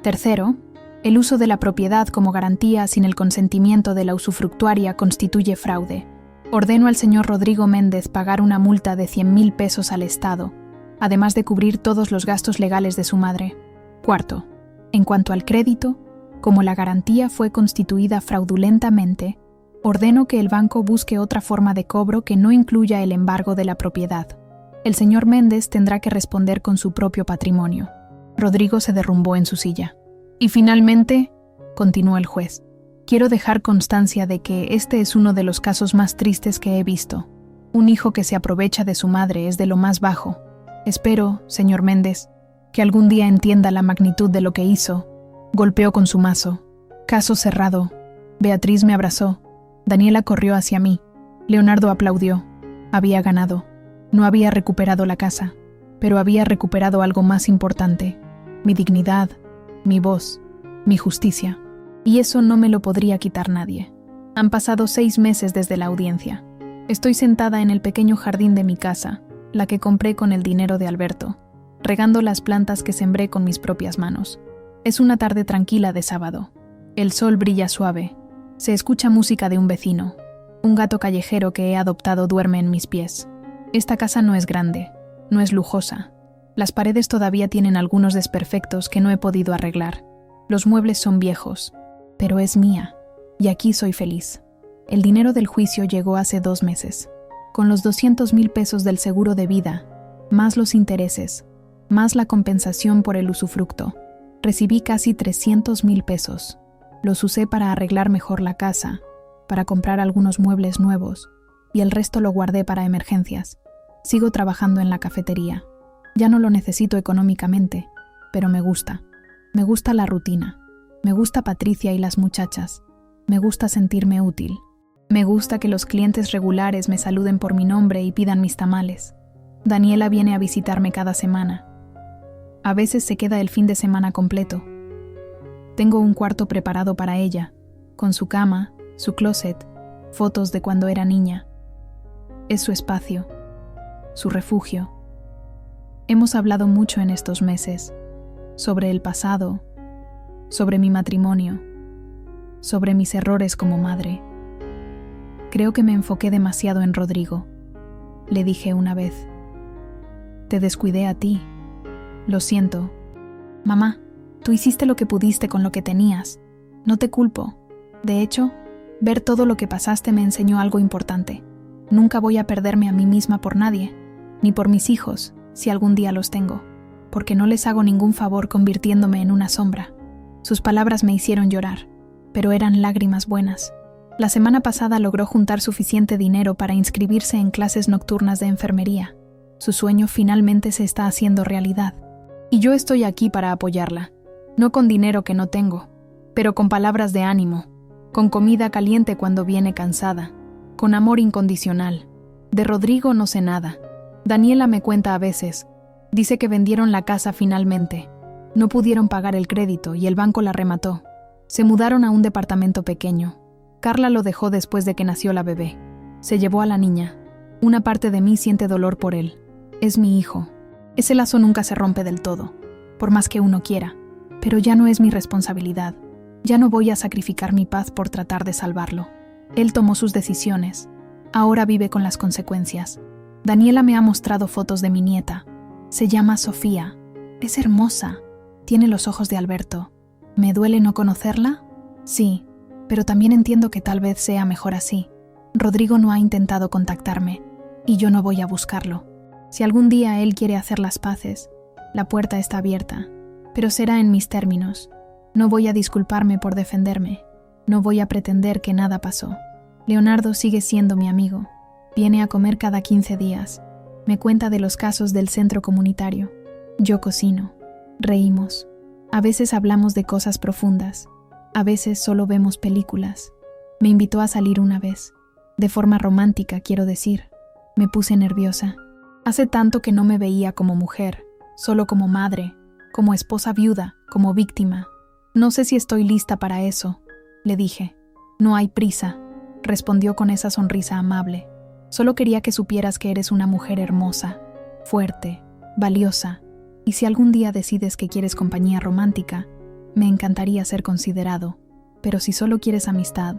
Tercero, el uso de la propiedad como garantía sin el consentimiento de la usufructuaria constituye fraude. Ordeno al señor Rodrigo Méndez pagar una multa de 100.000 pesos al Estado, además de cubrir todos los gastos legales de su madre. Cuarto, en cuanto al crédito, como la garantía fue constituida fraudulentamente, ordeno que el banco busque otra forma de cobro que no incluya el embargo de la propiedad. El señor Méndez tendrá que responder con su propio patrimonio. Rodrigo se derrumbó en su silla. Y finalmente, continuó el juez, quiero dejar constancia de que este es uno de los casos más tristes que he visto. Un hijo que se aprovecha de su madre es de lo más bajo. Espero, señor Méndez, que algún día entienda la magnitud de lo que hizo. Golpeó con su mazo. Caso cerrado. Beatriz me abrazó. Daniela corrió hacia mí. Leonardo aplaudió. Había ganado. No había recuperado la casa, pero había recuperado algo más importante. Mi dignidad, mi voz, mi justicia. Y eso no me lo podría quitar nadie. Han pasado 6 meses desde la audiencia. Estoy sentada en el pequeño jardín de mi casa, la que compré con el dinero de Alberto, regando las plantas que sembré con mis propias manos. Es una tarde tranquila de sábado. El sol brilla suave. Se escucha música de un vecino. Un gato callejero que he adoptado duerme en mis pies. Esta casa no es grande, no es lujosa, Las paredes todavía tienen algunos desperfectos que no he podido arreglar. Los muebles son viejos, pero es mía, y aquí soy feliz. El dinero del juicio llegó hace 2 meses. Con los 200,000 pesos del seguro de vida, más los intereses, más la compensación por el usufructo, recibí casi 300,000 pesos. Los usé para arreglar mejor la casa, para comprar algunos muebles nuevos, y el resto lo guardé para emergencias. Sigo trabajando en la cafetería. Ya no lo necesito económicamente, pero me gusta. Me gusta la rutina. Me gusta Patricia y las muchachas. Me gusta sentirme útil. Me gusta que los clientes regulares me saluden por mi nombre y pidan mis tamales. Daniela viene a visitarme cada semana. A veces se queda el fin de semana completo. Tengo un cuarto preparado para ella, con su cama, su closet, fotos de cuando era niña. Es su espacio, su refugio. Hemos hablado mucho en estos meses, sobre el pasado, sobre mi matrimonio, sobre mis errores como madre. Creo que me enfoqué demasiado en Rodrigo. Le dije una vez: te descuidé a ti. Lo siento. Mamá, tú hiciste lo que pudiste con lo que tenías. No te culpo. De hecho, ver todo lo que pasaste me enseñó algo importante. Nunca voy a perderme a mí misma por nadie, ni por mis hijos, si algún día los tengo, porque no les hago ningún favor convirtiéndome en una sombra. Sus palabras me hicieron llorar, pero eran lágrimas buenas. La semana pasada logró juntar suficiente dinero para inscribirse en clases nocturnas de enfermería. Su sueño finalmente se está haciendo realidad. Y yo estoy aquí para apoyarla, no con dinero que no tengo, pero con palabras de ánimo, con comida caliente cuando viene cansada, con amor incondicional. De Rodrigo no sé nada. Daniela me cuenta a veces. Dice que vendieron la casa finalmente. No pudieron pagar el crédito y el banco la remató. Se mudaron a un departamento pequeño. Carla lo dejó después de que nació la bebé. Se llevó a la niña. Una parte de mí siente dolor por él. Es mi hijo. Ese lazo nunca se rompe del todo, por más que uno quiera. Pero ya no es mi responsabilidad. Ya no voy a sacrificar mi paz por tratar de salvarlo. Él tomó sus decisiones. Ahora vive con las consecuencias. Daniela me ha mostrado fotos de mi nieta. Se llama Sofía. Es hermosa. Tiene los ojos de Alberto. ¿Me duele no conocerla? Sí, pero también entiendo que tal vez sea mejor así. Rodrigo no ha intentado contactarme, y yo no voy a buscarlo. Si algún día él quiere hacer las paces, la puerta está abierta, pero será en mis términos. No voy a disculparme por defenderme. No voy a pretender que nada pasó. Leonardo sigue siendo mi amigo. Viene a comer cada 15 días. Me cuenta de los casos del centro comunitario. Yo cocino. Reímos. A veces hablamos de cosas profundas. A veces solo vemos películas. Me invitó a salir una vez. De forma romántica, quiero decir. Me puse nerviosa. Hace tanto que no me veía como mujer, solo como madre, como esposa viuda, como víctima. No sé si estoy lista para eso, le dije. No hay prisa, respondió con esa sonrisa amable. Solo quería que supieras que eres una mujer hermosa, fuerte, valiosa, y si algún día decides que quieres compañía romántica, me encantaría ser considerado, pero si solo quieres amistad,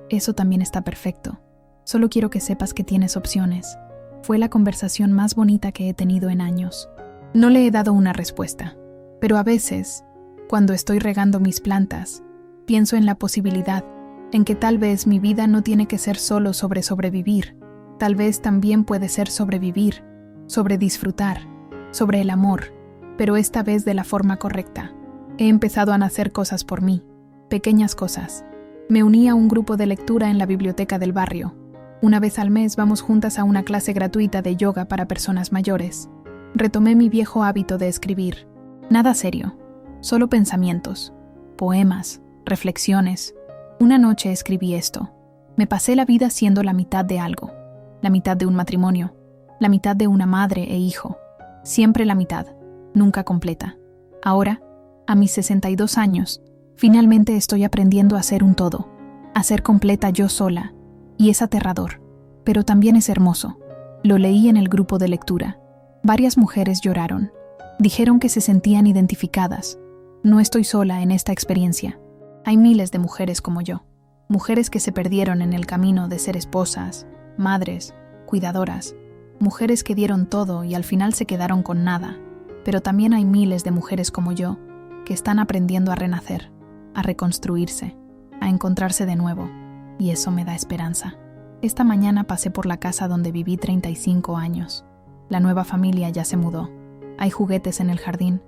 eso también está perfecto. Solo quiero que sepas que tienes opciones. Fue la conversación más bonita que he tenido en años. No le he dado una respuesta, pero a veces, cuando estoy regando mis plantas, pienso en la posibilidad, en que tal vez mi vida no tiene que ser solo sobre sobrevivir, tal vez también puede ser sobrevivir, sobre disfrutar, sobre el amor, pero esta vez de la forma correcta. He empezado a hacer cosas por mí, pequeñas cosas. Me uní a un grupo de lectura en la biblioteca del barrio. Una vez al mes vamos juntas a una clase gratuita de yoga para personas mayores. Retomé mi viejo hábito de escribir. Nada serio, solo pensamientos, poemas, reflexiones. Una noche escribí esto. Me pasé la vida siendo la mitad de algo. La mitad de un matrimonio, la mitad de una madre e hijo. Siempre la mitad, nunca completa. Ahora, a mis 62 años, finalmente estoy aprendiendo a ser un todo, a ser completa yo sola. Y es aterrador, pero también es hermoso. Lo leí en el grupo de lectura. Varias mujeres lloraron. Dijeron que se sentían identificadas. No estoy sola en esta experiencia. Hay miles de mujeres como yo. Mujeres que se perdieron en el camino de ser esposas, madres, cuidadoras. Mujeres que dieron todo y al final se quedaron con nada. pero también hay miles de mujeres como yo que están aprendiendo a renacer, a reconstruirse, a encontrarse de nuevo, y eso me da esperanza. Esta mañana pasé por la casa donde viví 35 años. La nueva familia ya se mudó. Hay juguetes en el jardín,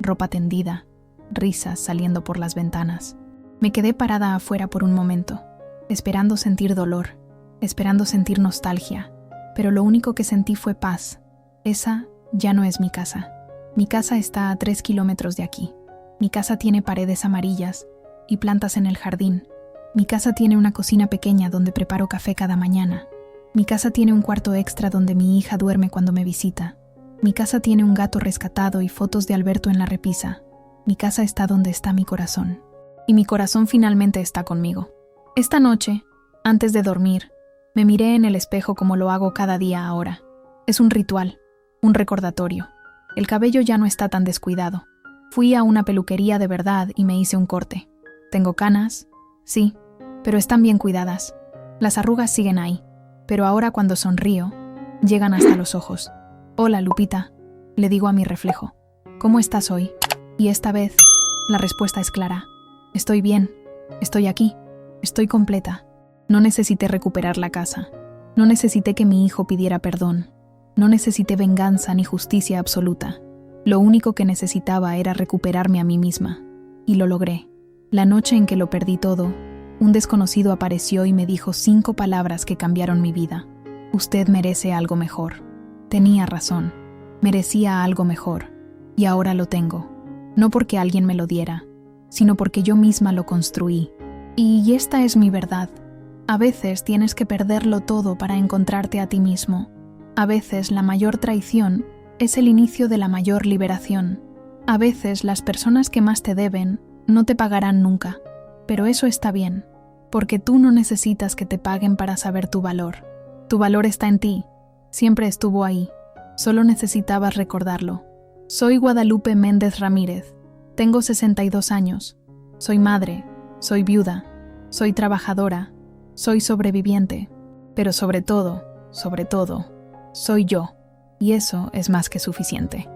ropa tendida, risas saliendo por las ventanas. Me quedé parada afuera por un momento, esperando sentir dolor, esperando sentir nostalgia, pero lo único que sentí fue paz. Esa ya no es mi casa. Mi casa está a 3 kilómetros de aquí. Mi casa tiene paredes amarillas y plantas en el jardín. Mi casa tiene una cocina pequeña donde preparo café cada mañana. Mi casa tiene un cuarto extra donde mi hija duerme cuando me visita. Mi casa tiene un gato rescatado y fotos de Alberto en la repisa. Mi casa está donde está mi corazón. Y mi corazón finalmente está conmigo. Esta noche, antes de dormir, me miré en el espejo como lo hago cada día ahora. Es un ritual, un recordatorio. El cabello ya no está tan descuidado. Fui a una peluquería de verdad y me hice un corte. Tengo canas, sí, pero están bien cuidadas. Las arrugas siguen ahí, pero ahora cuando sonrío, llegan hasta los ojos. Hola, Lupita, le digo a mi reflejo. ¿Cómo estás hoy? Y esta vez, la respuesta es clara. Estoy bien, estoy aquí, estoy completa. No necesité recuperar la casa. No necesité que mi hijo pidiera perdón. No necesité venganza ni justicia absoluta. Lo único que necesitaba era recuperarme a mí misma. Y lo logré. La noche en que lo perdí todo, un desconocido apareció y me dijo 5 palabras que cambiaron mi vida. Usted merece algo mejor. Tenía razón. Merecía algo mejor. Y ahora lo tengo. No porque alguien me lo diera, sino porque yo misma lo construí. Y esta es mi verdad. A veces tienes que perderlo todo para encontrarte a ti mismo. A veces la mayor traición es el inicio de la mayor liberación. A veces las personas que más te deben no te pagarán nunca, pero eso está bien, porque tú no necesitas que te paguen para saber tu valor. Tu valor está en ti, siempre estuvo ahí, solo necesitabas recordarlo. Soy Guadalupe Méndez Ramírez, tengo 62 años, soy madre, soy viuda, soy trabajadora, soy sobreviviente, pero sobre todo, soy yo, y eso es más que suficiente.